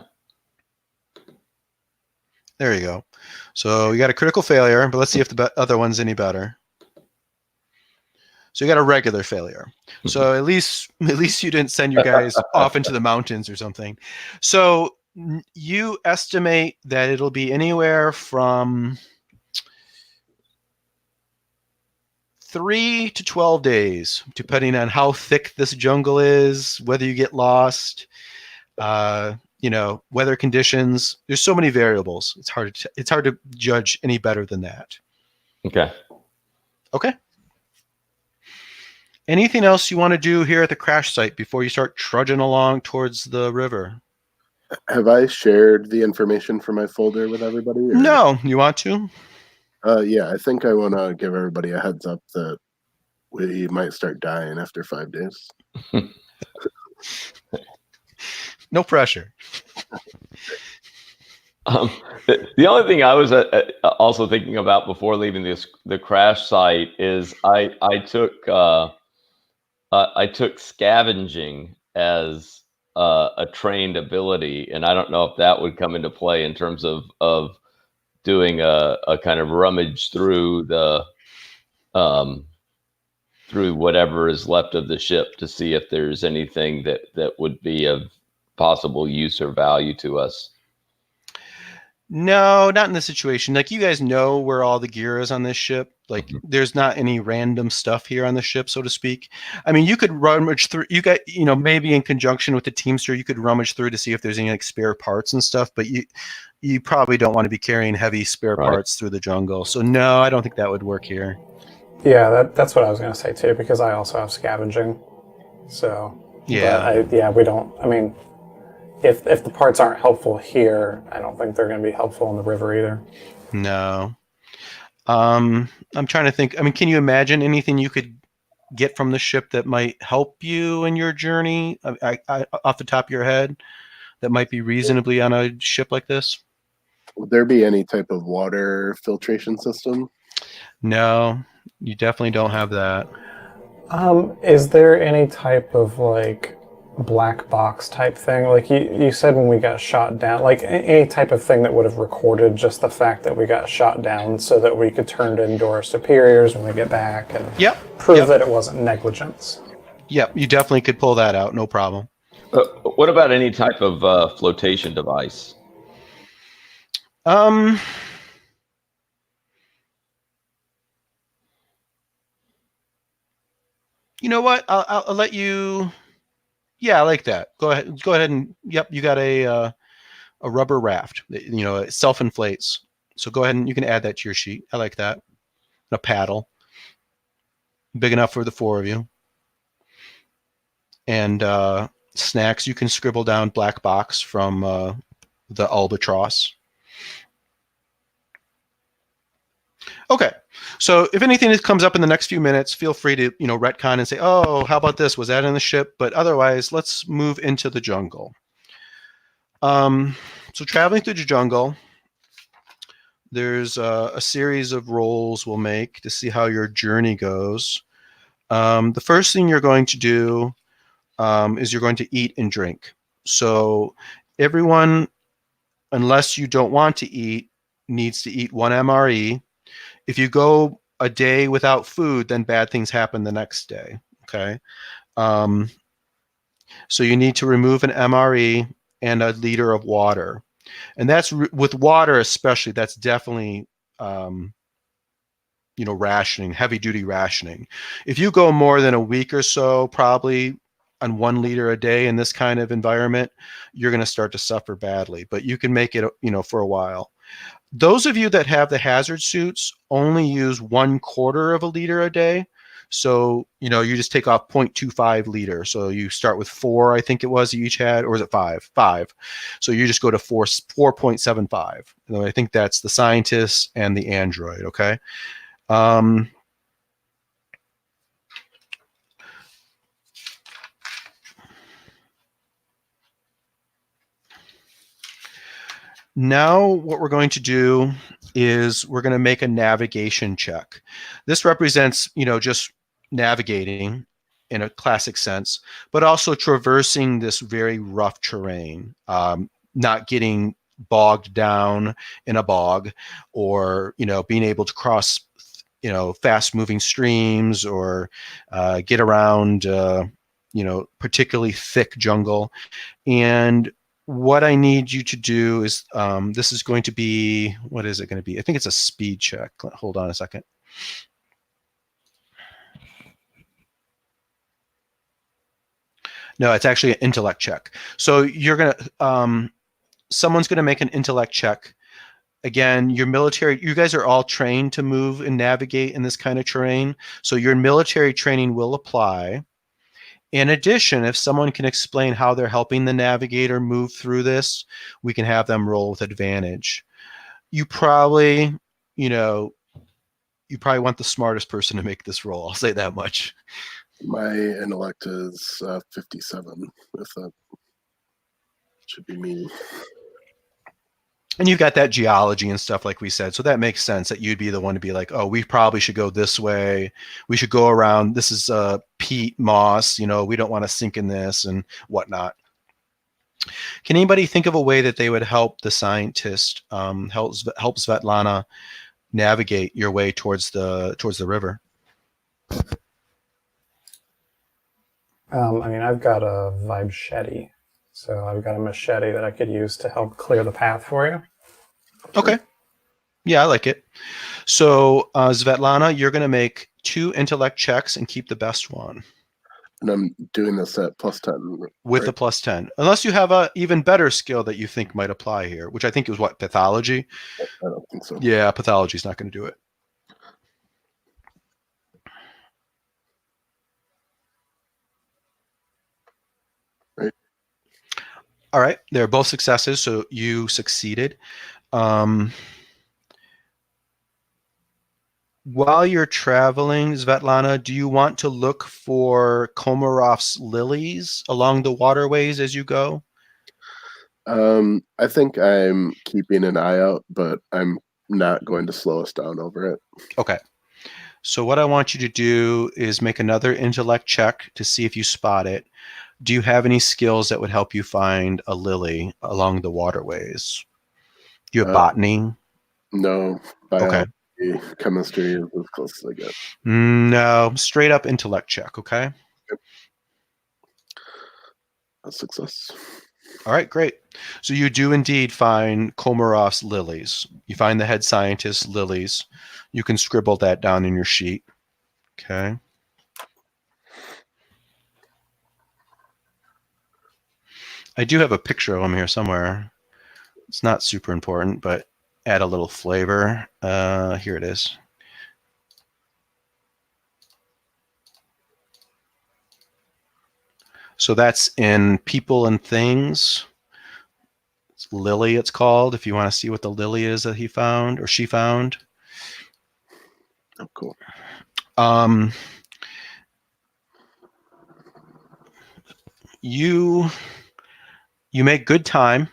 There you go. So you got a critical failure, but let's see if the other one's any better. So you got a regular failure. So at least you didn't send your guys off into the mountains or something. So you estimate that it'll be anywhere from 3 to 12 days, depending on how thick this jungle is, whether you get lost, weather conditions. There's so many variables. It's hard to judge any better than that. Okay. Okay. Anything else you want to do here at the crash site before you start trudging along towards the river? Have I shared the information from my folder with everybody? Or? No. You want to? Yeah, I think I want to give everybody a heads up that we might start dying after 5 days. No pressure. The only thing I was also thinking about before leaving the crash site is I took scavenging as a trained ability, and I don't know if that would come into play in terms of doing a kind of rummage through the through whatever is left of the ship to see if there's anything that would be of possible use or value to us. No, not in this situation. Like, you guys know where all the gear is on this ship. Like, there's not any random stuff here on the ship, so to speak. I mean, you could rummage through. You got, maybe in conjunction with the Teamster, you could rummage through to see if there's any like spare parts and stuff. But you probably don't want to be carrying heavy spare parts through the jungle. So no, I don't think that would work here. Yeah, that's what I was going to say too, because I also have scavenging. So yeah, we don't. I mean, if the parts aren't helpful here, I don't think they're going to be helpful in the river either. No. I'm trying to think. I mean, can you imagine anything you could get from the ship that might help you in your journey? I off the top of your head, that might be reasonably on a ship like this? Would there be any type of water filtration system? No, you definitely don't have that. Is there any type of like black box type thing? Like you said when we got shot down, like any type of thing that would have recorded just the fact that we got shot down so that we could turn it into our superiors when we get back and prove that it wasn't negligence. Yep, you definitely could pull that out, no problem. What about any type of flotation device? You know what? I'll let you. Yeah, I like that. Go ahead and you got a rubber raft. It self-inflates. So go ahead and you can add that to your sheet. I like that. A paddle, big enough for the 4 of you. And snacks, you can scribble down black box from the albatross. Okay, so if anything comes up in the next few minutes, feel free to retcon and say, oh, how about this? Was that in the ship? But otherwise, let's move into the jungle. So traveling through the jungle, there's a series of rolls we'll make to see how your journey goes. The first thing you're going to do is you're going to eat and drink. So everyone, unless you don't want to eat, needs to eat 1 MRE. If you go a day without food, then bad things happen the next day. Okay. So you need to remove an MRE and a liter of water. And that's with water, especially, that's definitely, rationing, heavy duty rationing. If you go more than a week or so, probably on 1 liter a day in this kind of environment, you're going to start to suffer badly, but you can make it, for a while. Those of you that have the hazard suits only use 1/4 of a liter a day. So, you know, you just take off 0.25 liter. So you start with 4, I think it was you each had, or was it 5? 5. So you just go to 4.75. I think that's the scientist and the android, okay? Now what we're going to do is we're going to make a navigation check. This represents, you know, just navigating in a classic sense, but also traversing this very rough terrain, not getting bogged down in a bog, or, you know, being able to cross, you know, fast moving streams, or get around, you know, particularly thick jungle. And what I need you to do is, this is going to be, what is it going to be? I think it's a speed check. Hold on a second. No, it's actually an intellect check. So you're going to, someone's going to make an intellect check. Again, your military, you guys are all trained to move and navigate in this kind of terrain. So your military training will apply. In addition, if someone can explain how they're helping the navigator move through this, we can have them roll with advantage. You probably, you know, you probably want the smartest person to make this roll. I'll say that much. My intellect is 57. If that should be me. And you've got that geology and stuff, like we said. So that makes sense that you'd be the one to be like, oh, we probably should go this way. We should go around. This is peat moss. You know, we don't want to sink in this and whatnot. Can anybody think of a way that they would help the scientist, help Svetlana navigate your way towards the river? I mean, I've got a machete, so I've got a machete that I could use to help clear the path for you. Okay. Yeah, I like it. So, Svetlana, you're going to make 2 intellect checks and keep the best one. And I'm doing this at +10. With a +10. Unless you have a even better skill that you think might apply here, which I think is what, pathology? I don't think so. Yeah, pathology is not going to do it. Right. All right, they're both successes, so you succeeded. While you're traveling, Svetlana, do you want to look for Komarov's lilies along the waterways as you go? I think I'm keeping an eye out, but I'm not going to slow us down over it. Okay. So what I want you to do is make another intellect check to see if you spot it. Do you have any skills that would help you find a lily along the waterways? Do you have botany? No. Biology, chemistry is as close as I get. No, straight up intellect check, okay? A success. All right, great. So you do indeed find Komarov's lilies. You find the head scientist's lilies. You can scribble that down in your sheet. Okay. I do have a picture of them here somewhere. It's not super important, but add a little flavor. Here it is. So that's in People and Things. It's Lily, it's called, if you want to see what the lily is that he found or she found. Oh, cool. You make good time.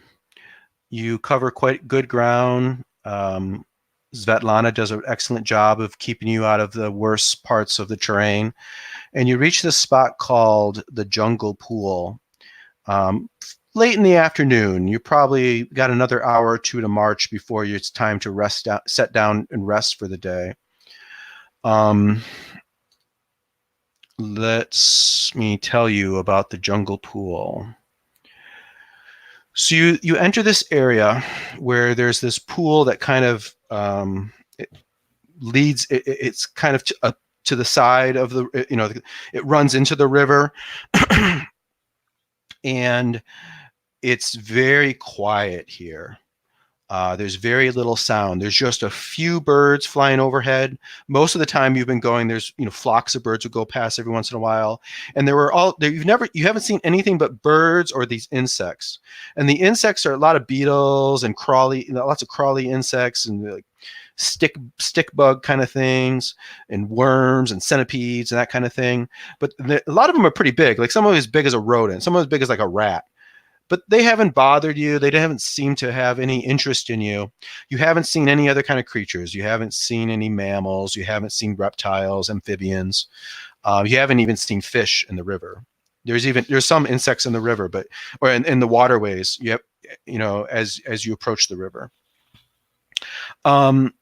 You cover quite good ground. Svetlana does an excellent job of keeping you out of the worst parts of the terrain. And you reach this spot called the Jungle Pool. Late in the afternoon, you probably got another hour or two to march before it's time to set down and rest for the day. Let me tell you about the Jungle Pool. So you enter this area where there's this pool that kind of leads. It's kind of to the side of the, it runs into the river, and it's very quiet here. There's very little sound. There's just a few birds flying overhead. Most of the time you've been going, there's flocks of birds would go past every once in a while, and you haven't seen anything but birds or these insects. And the insects are a lot of beetles and lots of crawly insects and like stick bug kind of things, and worms and centipedes and that kind of thing. But a lot of them are pretty big. Like some of them as big as a rodent, some of them as big as like a rat. But they haven't bothered you. They haven't seemed to have any interest in you. You haven't seen any other kind of creatures. You haven't seen any mammals. You haven't seen reptiles, amphibians. You haven't even seen fish in the river. There's some insects in the river, or in the waterways. As you approach the river. And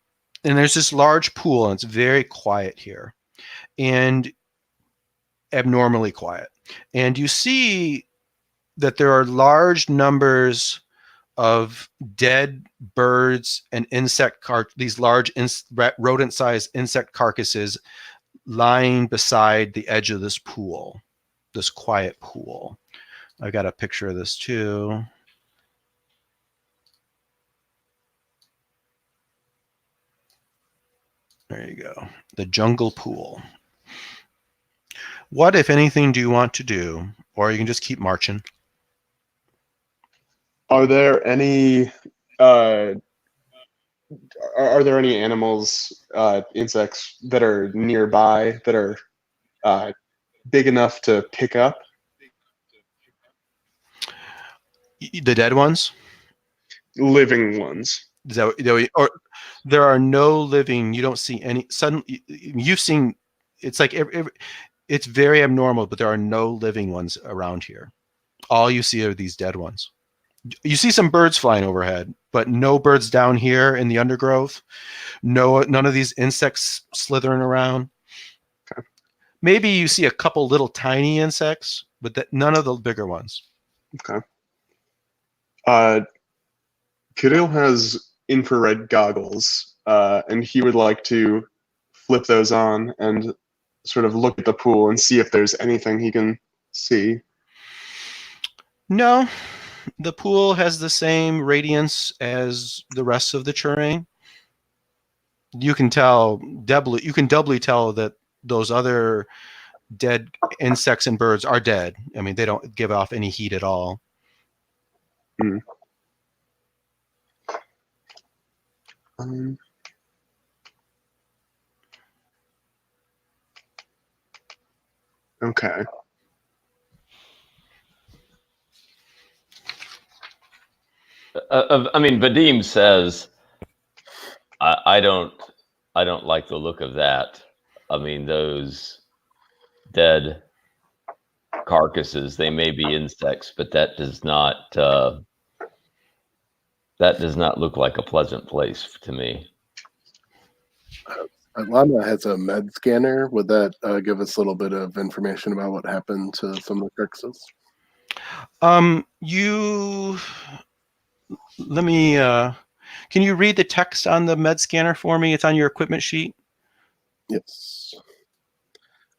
there's this large pool, and it's very quiet here, and abnormally quiet. And you see that there are large numbers of dead birds and these large rodent-sized insect carcasses lying beside the edge of this pool, this quiet pool. I've got a picture of this too. There you go. The jungle pool. What, if anything, do you want to do? Or you can just keep marching. Are there any animals, insects that are nearby that are big enough to pick up? The dead ones? Living ones. Or there are no living. You don't see any. You've seen. It's like it's very abnormal, but there are no living ones around here. All you see are these dead ones. You see some birds flying overhead, but no birds down here in the undergrowth. None of these insects slithering around. Okay. Maybe you see a couple little tiny insects, but none of the bigger ones. Okay. Kirill has infrared goggles, and he would like to flip those on and sort of look at the pool and see if there's anything he can see. No. The pool has the same radiance as the rest of the terrain. You can doubly tell that those other dead insects and birds are dead. I mean, they don't give off any heat at all. Mm. Okay. I mean, Vadim says, I don't like the look of that. I mean, those dead carcasses, they may be insects, but that does not look like a pleasant place to me. Lana has a med scanner. Would that give us a little bit of information about what happened to some of the carcasses? Can you read the text on the med scanner for me? It's on your equipment sheet. Yes.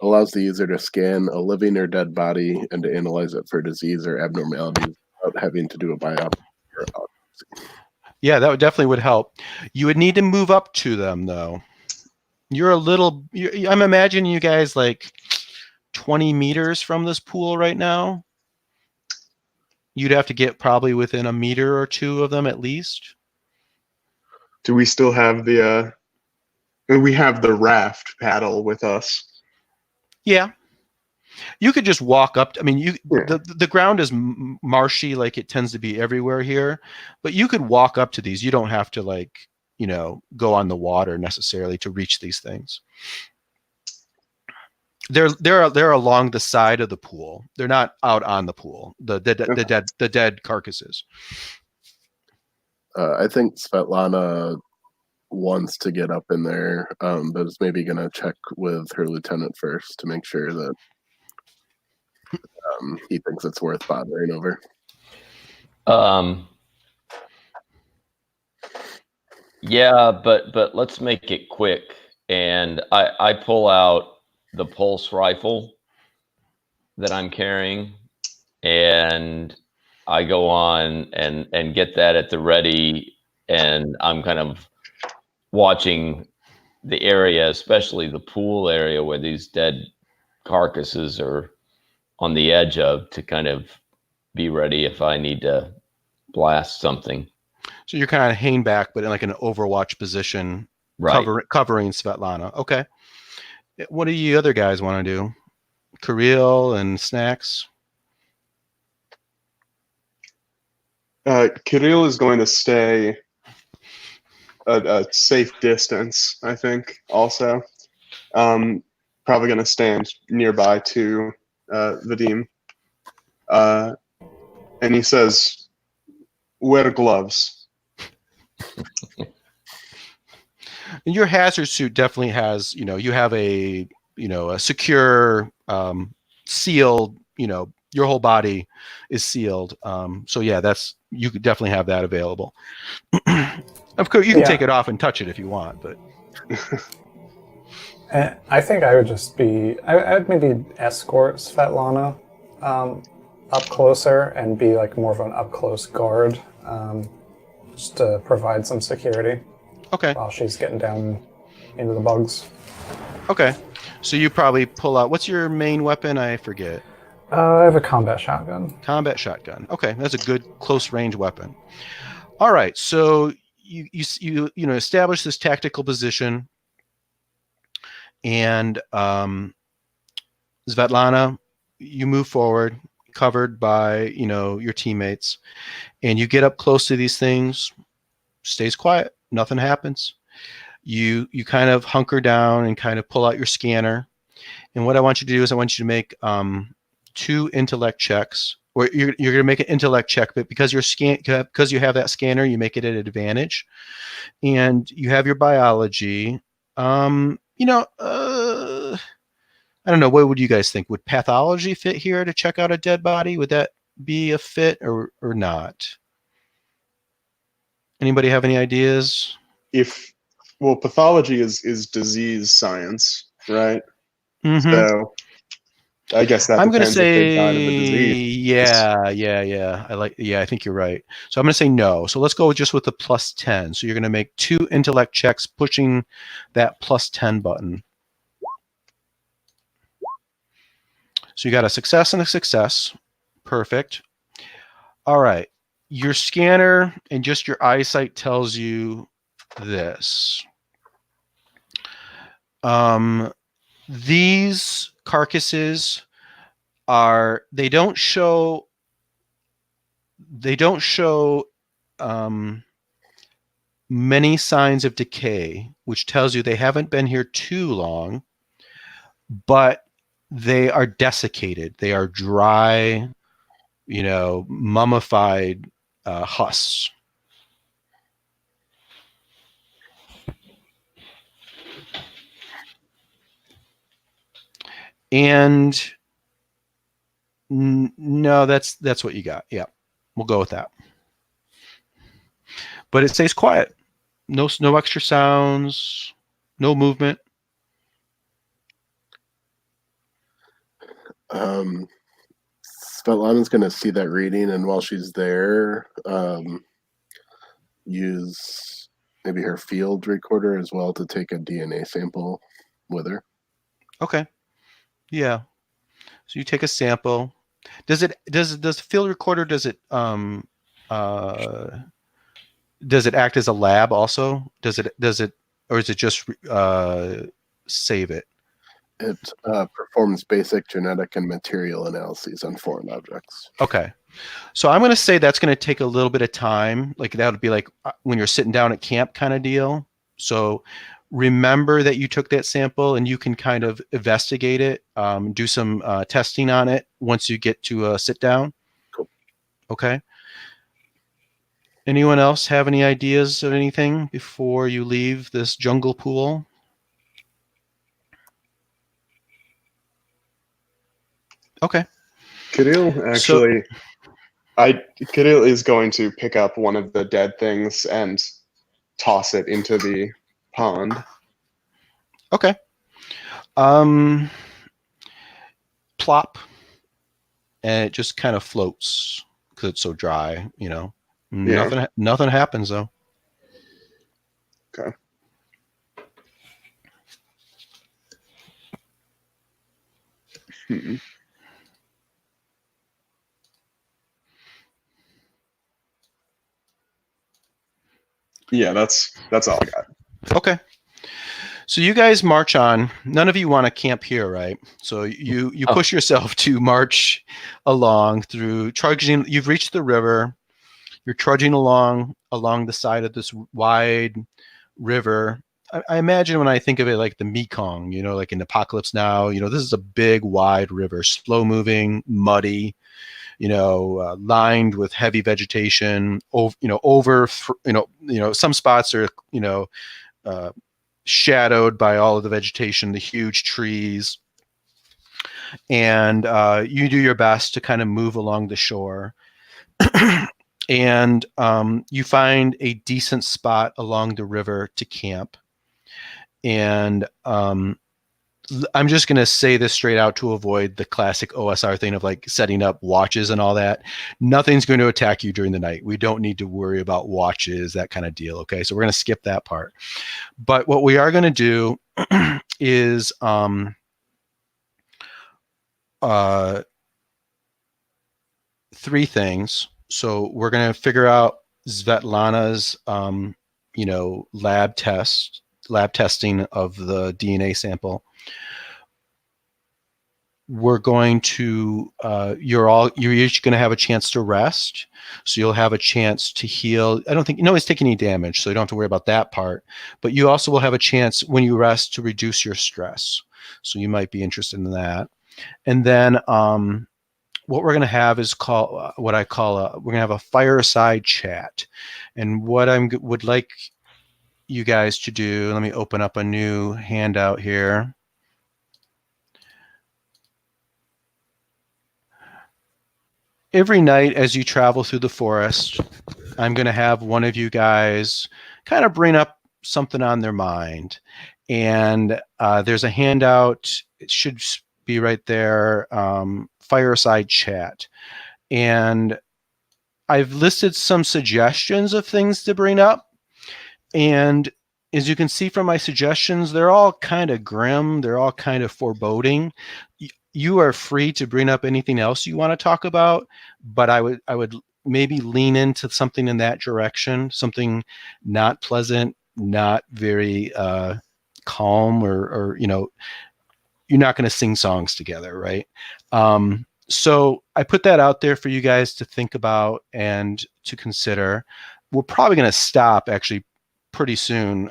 Allows the user to scan a living or dead body and to analyze it for disease or abnormalities without having to do a biopsy or autopsy. Yeah, that definitely would help. You would need to move up to them, though. I'm imagining you guys like 20 meters from this pool right now. You'd have to get probably within a meter or two of them at least. Do we still have we have the raft paddle with us? Yeah. You could just walk up. The ground is marshy like it tends to be everywhere here, but you could walk up to these. You don't have to go on the water necessarily to reach these things. They're along the side of the pool. They're not out on the pool. The dead carcasses. I think Svetlana wants to get up in there, but is maybe going to check with her lieutenant first to make sure that he thinks it's worth bothering over. Yeah, but let's make it quick. And I pull out the pulse rifle that I'm carrying, and I go on and get that at the ready and I'm kind of watching the area, especially the pool area where these dead carcasses are on the edge of, to kind of be ready if I need to blast something. So you're kind of hanging back, but in like an overwatch position, Right. covering Svetlana. Okay. What do you other guys want to do? Kirill and Snacks? Kirill is going to stay a safe distance, I think, also. Probably going to stand nearby to Vadim. And he says, wear gloves. And your hazard suit definitely has, you have a secure, sealed, your whole body is sealed. So yeah, you could definitely have that available. Of course, you can take it off and touch it if you want, but. I think I would just I'd maybe escort Svetlana up closer and be like more of an up close guard, just to provide some security. Okay. While she's getting down into the bugs. Okay. So you probably pull out, what's your main weapon? I forget. I have a combat shotgun. Combat shotgun. Okay, that's a good close range weapon. All right, so you establish this tactical position, and Svetlana, you move forward, covered by your teammates, and you get up close to these things. Stays quiet. Nothing happens. You kind of hunker down and kind of pull out your scanner. And what I want you to do is I want you to make 2 intellect checks. Or you're going to make an intellect check, but because you have that scanner, you make it at advantage. And you have your biology. I don't know. What would you guys think? Would pathology fit here to check out a dead body? Would that be a fit or not? Anybody have any ideas? Pathology is disease science, right? Mm-hmm. So I guess that I'm going to depends if they died of a say, disease. yeah. I think you're right. So I'm going to say no. So let's go just with the +10. So you're going to make 2 intellect checks, pushing that +10 button. So you got a success and a success. Perfect. All right. Your scanner and just your eyesight tells you this. These carcasses they don't show many signs of decay, which tells you they haven't been here too long, but they are desiccated. They are dry, mummified husks. And no, that's what you got. Yeah, we'll go with that. But it stays quiet. No extra sounds. No movement. Svetlana's going to see that reading, and while she's there, use maybe her field recorder as well to take a DNA sample with her. Okay. Yeah. So you take a sample. Does the field recorder, does it act as a lab also? Does it or is it just save it? It performs basic genetic and material analyses on foreign objects. Okay. So I'm going to say that's going to take a little bit of time. Like that would be like when you're sitting down at camp kind of deal. So remember that you took that sample, and you can kind of investigate it, do some testing on it once you get to sit down. Cool. Okay. Anyone else have any ideas of anything before you leave this jungle pool? Okay. Kirill actually, Kirill is going to pick up one of the dead things and toss it into the pond. Okay. Plop, and it just kind of floats because it's so dry. Yeah. Nothing happens though. Hmm. Yeah, that's all I got. Okay. So you guys march on. None of you want to camp here, right? So you push yourself to march along through trudging. You've reached the river. You're trudging along the side of this wide river. I imagine when I think of it like the Mekong, like in Apocalypse Now, this is a big, wide river, slow moving, muddy, lined with heavy vegetation. Some spots are, uh, shadowed by all of the vegetation, the huge trees. And you do your best to kind of move along the shore. And you find a decent spot along the river to camp. And I'm just going to say this straight out to avoid the classic OSR thing of like setting up watches and all that. Nothing's going to attack you during the night. We don't need to worry about watches, that kind of deal. Okay. So we're going to skip that part. But what we are going to do is three things. So we're going to figure out Svetlana's, lab testing of the DNA sample. We're going to, you're each going to have a chance to rest. So you'll have a chance to heal. I don't think, nobody's taking any damage, so you don't have to worry about that part. But you also will have a chance when you rest to reduce your stress. So you might be interested in that. And then what we're going to have is we're going to have a fireside chat. And what I would like you guys to do, let me open up a new handout here. Every night as you travel through the forest, I'm going to have one of you guys kind of bring up something on their mind. And there's a handout. It should be right there, fireside chat. And I've listed some suggestions of things to bring up. And as you can see from my suggestions, they're all kind of grim. They're all kind of foreboding. You are free to bring up anything else you want to talk about, but I would maybe lean into something in that direction, something not pleasant, not very calm, or you're not going to sing songs together, right? So I put that out there for you guys to think about and to consider. We're probably going to stop actually pretty soon.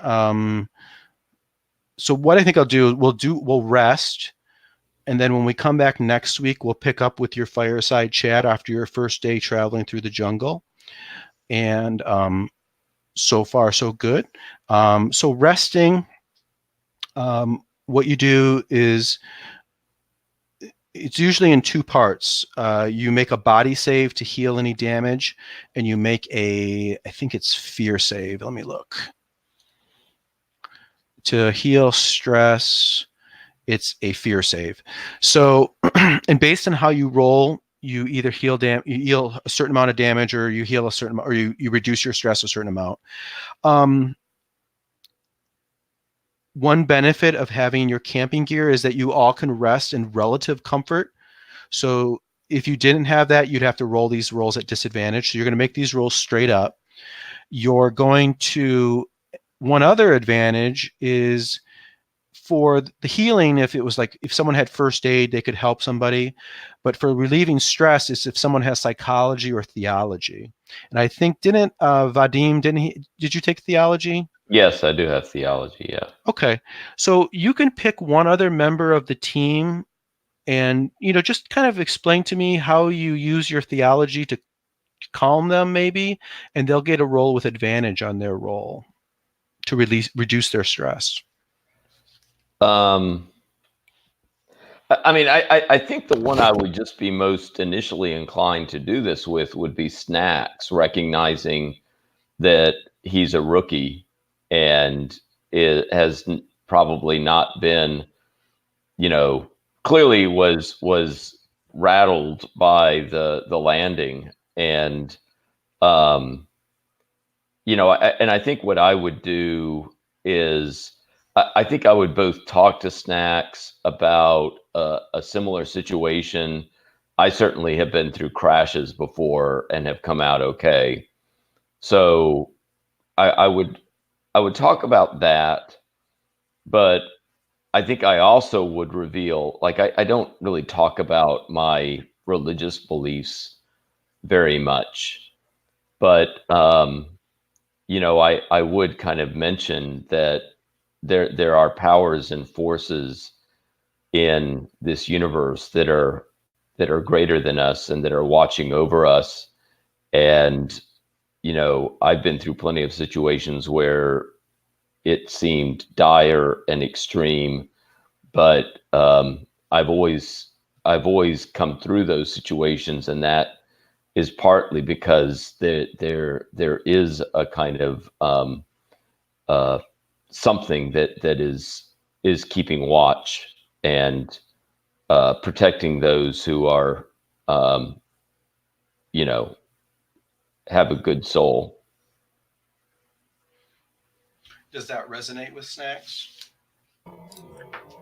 So what I think I'll do, we'll rest. And then when we come back next week, we'll pick up with your fireside chat after your first day traveling through the jungle. And so far, so good. So resting, what you do is, it's usually in two parts. You make a body save to heal any damage, and you make I think it's fear save. Let me look. To heal stress, it's a fear save. So, and based on how you roll, you either heal a certain amount of damage, or you heal a certain amount, or you reduce your stress a certain amount. One benefit of having your camping gear is that you all can rest in relative comfort. So if you didn't have that, you'd have to roll these rolls at disadvantage. So you're going to make these rolls straight up. You're going to, one other advantage is for the healing, if it was like, if someone had first aid, they could help somebody. But for relieving stress is if someone has psychology or theology. And I think, Vadim, did you take theology? Yes, I do have theology, yeah. Okay. So you can pick one other member of the team and, just kind of explain to me how you use your theology to calm them maybe, and they'll get a roll with advantage on their roll to reduce their stress. I think the one I would just be most initially inclined to do this with would be Snacks, recognizing that he's a rookie and it has probably not been, clearly was rattled by the landing. And, and I think what I would do is I think I would both talk to Snacks about a similar situation. I certainly have been through crashes before and have come out okay. So I would talk about that, but I think I also would reveal, like, I don't really talk about my religious beliefs very much, but I would kind of mention that there are powers and forces in this universe that are greater than us and that are watching over us. And I've been through plenty of situations where it seemed dire and extreme, but I've always come through those situations, and that is partly because there is a kind of uh, something that is keeping watch and protecting those who are um, you know have a good soul. Does that resonate with Snacks?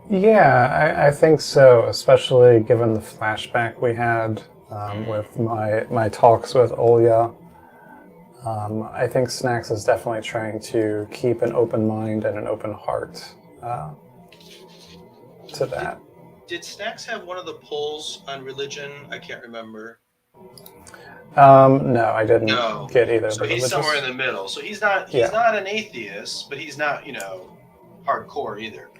Yeah, I think so, especially given the flashback we had with my talks with Olya. I think Snacks is definitely trying to keep an open mind and an open heart to that. Did Snacks have one of the polls on religion? I can't remember. No, I didn't No. get either of So the he's somewhere in religious. the middle. So he's Yeah. not an atheist, but he's not hardcore either.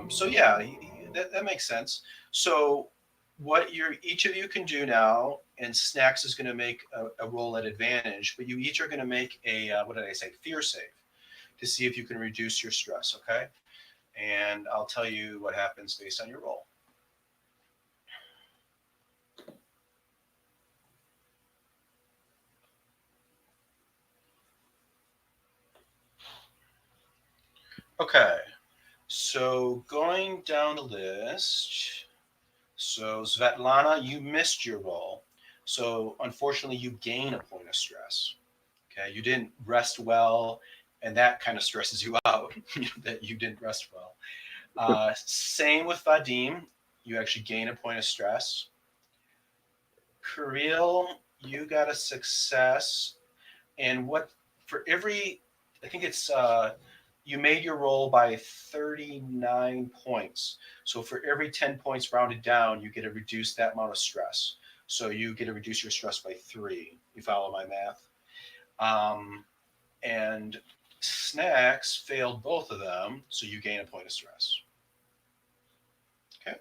So yeah, that makes sense. So what each of you can do now, and Snacks is going to make a roll at advantage, but you each are going to make a what did I say, fear save, to see if you can reduce your stress. Okay, and I'll tell you what happens based on your roll. Okay, so going down the list. So Svetlana, you missed your roll. So unfortunately, you gain a point of stress. Okay, you didn't rest well, and that kind of stresses you out that you didn't rest well. Same with Vadim, you actually gain a point of stress. Kirill, you got a success, and what for every, I think it's you made your roll by 39 points. So for every 10 points rounded down, you get to reduce that amount of stress. So you get to reduce your stress by 3. You follow my math? And Snacks failed both of them, so you gain a point of stress. Okay.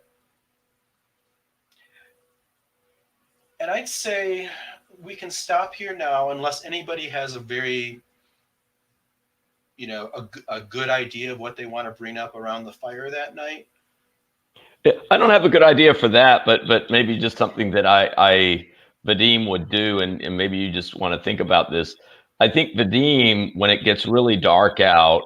And I'd say we can stop here now unless anybody has a very, a good idea of what they want to bring up around the fire that night. I don't have a good idea for that, but maybe just something that I Vadim would do, and maybe you just want to think about this. I think Vadim, when it gets really dark out,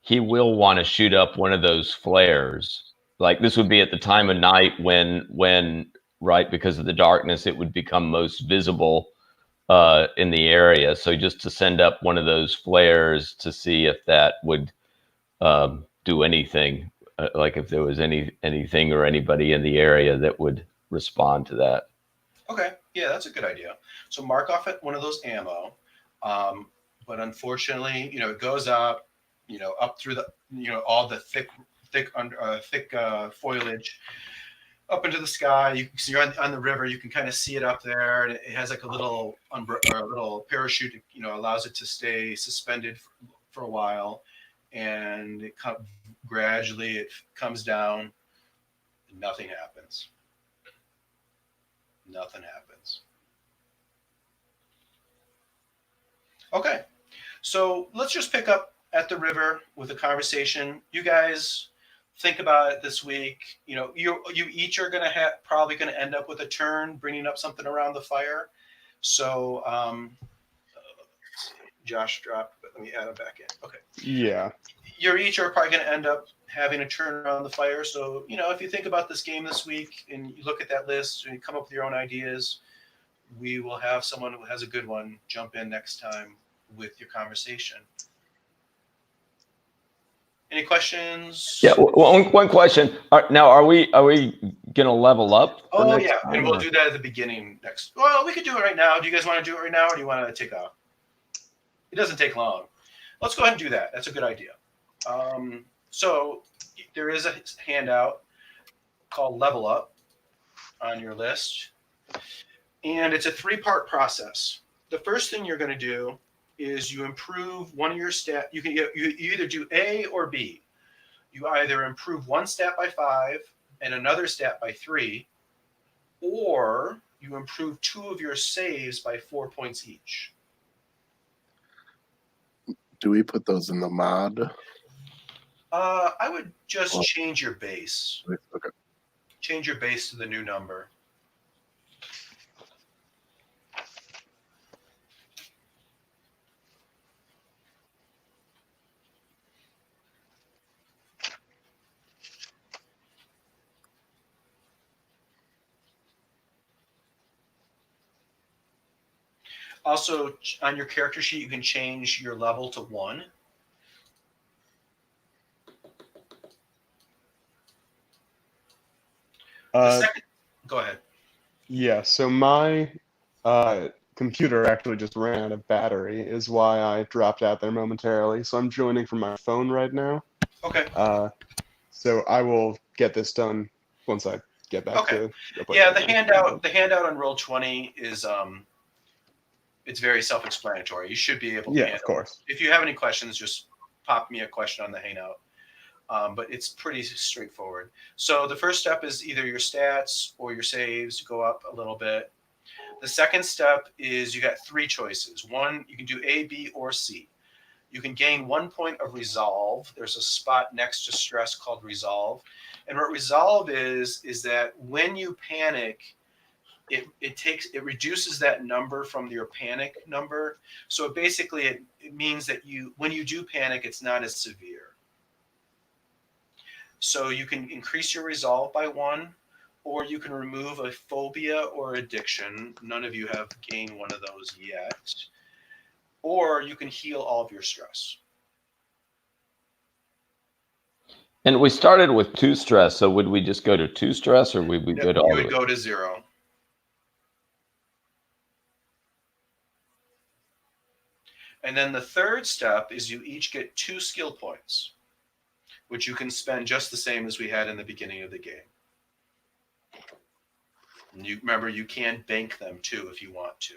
he will want to shoot up one of those flares. Like, this would be at the time of night when right, because of the darkness, it would become most visible in the area. So just to send up one of those flares to see if that would do anything, like if there was anything or anybody in the area that would respond to that. Okay, yeah, that's a good idea. So mark off at one of those ammo, but unfortunately, it goes up, up through the, all the thick foliage, up into the sky. So you're on the river. You can kind of see it up there, and it has like a little or a little parachute. Allows it to stay suspended for a while, and gradually it comes down. And nothing happens. Nothing happens. Okay, so let's just pick up at the river with a conversation. You guys think about it this week. You each are going to probably going to end up with a turn bringing up something around the fire. So Josh dropped, but let me add him back in. Okay. Yeah. You each are probably going to end up having a turn around the fire. So if you think about this game this week and you look at that list and you come up with your own ideas, we will have someone who has a good one jump in next time with your conversation. Any questions? Yeah, one question. Now, are we gonna level up? Oh next yeah, time, and we'll or- do that at the beginning next. Well, we could do it right now. Do you guys want to do it right now, or do you want to take off? It doesn't take long. Let's go ahead and do that. That's a good idea. So there is a handout called Level Up on your list, and it's a 3-part process. The first thing you're going to do is you improve one of your stat. You either do A or B. You either improve one stat by 5 and another stat by 3, or you improve 2 of your saves by 4 points each. Do we put those in the mod? I would just change your base. Okay. Change your base to the new number. Also, on your character sheet, you can change your level to 1. Go ahead. Yeah, so my computer actually just ran out of battery, is why I dropped out there momentarily. So I'm joining from my phone right now. Okay. So I will get this done once I get back to. Yeah, the handout on Roll20 is it's very self-explanatory. You should be able to. Yeah, of course. If you have any questions, just pop me a question on the handout. But it's pretty straightforward. So the first step is either your stats or your saves go up a little bit. The second step is you got 3 choices. One, you can do A, B, or C. You can gain 1 point of resolve. There's a spot next to stress called resolve. And what resolve is that when you panic, it reduces that number from your panic number. So basically it means that when you do panic, it's not as severe. So you can increase your resolve by 1, or you can remove a phobia or addiction. None of you have gained one of those yet. Or you can heal all of your stress. And we started with 2 stress, so would we just go to 2 stress, or would we go to all? You would go to 0. And then the third step is you each get 2 skill points, which you can spend just the same as we had in the beginning of the game. And remember, you can bank them too if you want to.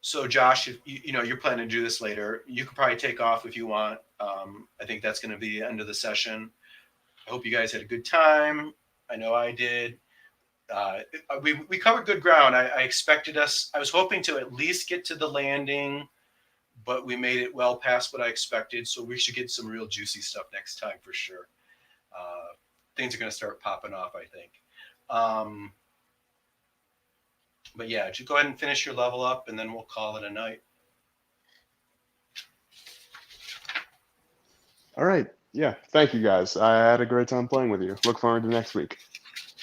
So Josh, if you're planning to do this later, you could probably take off if you want. I think that's going to be the end of the session. I hope you guys had a good time. I know I did. We covered good ground. I was hoping to at least get to the landing, but we made it well past what I expected. So we should get some real juicy stuff next time for sure. Things are going to start popping off, I think. But yeah, just go ahead and finish your level up, and then we'll call it a night. All right. Yeah. Thank you, guys. I had a great time playing with you. Look forward to next week.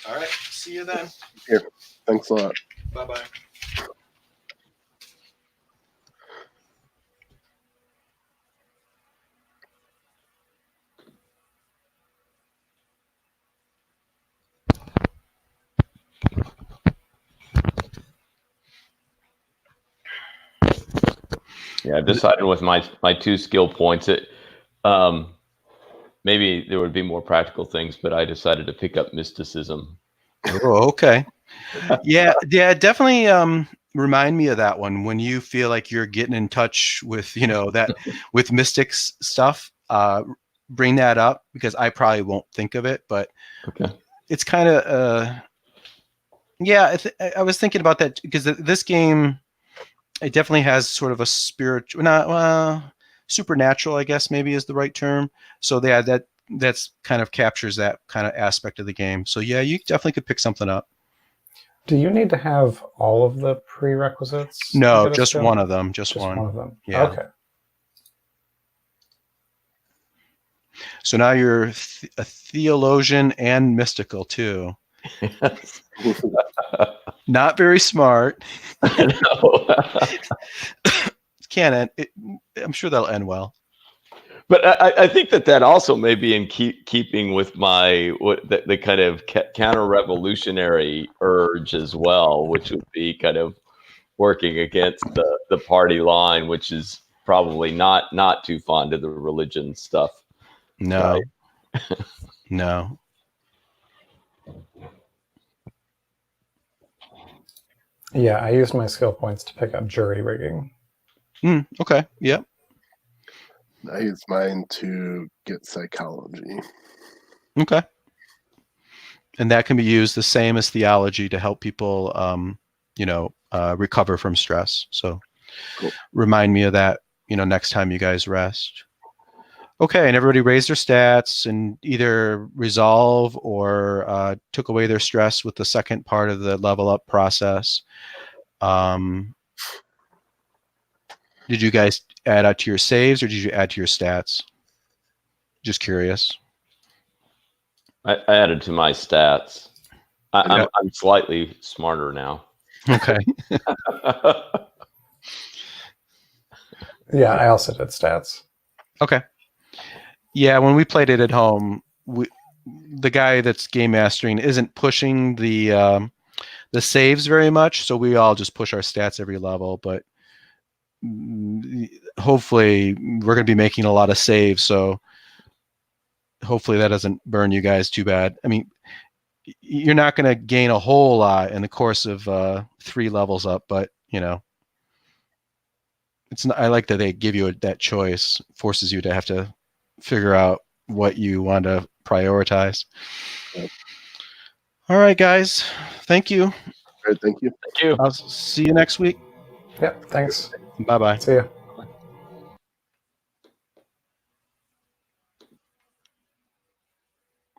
All right. See you then. Here. Thanks a lot. Bye-bye. Yeah, I decided with my 2 skill points, maybe there would be more practical things, but I decided to pick up mysticism. Oh, okay. Yeah, definitely remind me of that one when you feel like you're getting in touch with, that with mystics stuff. Bring that up, because I probably won't think of it, but okay. It's kind of I was thinking about that because this game, it definitely has sort of a spiritual, supernatural, I guess maybe is the right term. So that's kind of captures that kind of aspect of the game. So yeah, you definitely could pick something up. Do you need to have all of the prerequisites? No, just one of them. Just one. One of them. Yeah. Okay. So now you're a theologian and mystical too. Not very smart. Can't end. I'm sure that'll end well. But I think that also may be in keeping with the kind of counter-revolutionary urge as well, which would be kind of working against the party line, which is probably not too fond of the religion stuff. No. Right? No. Yeah, I used my skill points to pick up jury rigging. Okay. Yep. I use mine to get psychology. Okay. And that can be used the same as theology to help people, recover from stress. So Cool. Remind me of that, next time you guys rest. Okay. And everybody raised their stats and either resolve or took away their stress with the second part of the level up process. Did you guys add out to your saves or did you add to your stats? Just curious. I added to my stats. I'm slightly smarter now. Okay. Yeah, I also did stats. Okay. Yeah, when we played it at home, the guy that's game mastering isn't pushing the saves very much, so we all just push our stats every level. But hopefully, we're going to be making a lot of saves, so hopefully that doesn't burn you guys too bad. I mean, you're not going to gain a whole lot in the course of 3 levels up, but it's not, I like that they give you that choice, forces you to have to figure out what you want to prioritize. Yep. All right, guys. Thank you. All right, thank you. Thank you. I'll see you next week. Yep, thanks. Bye-bye. See ya.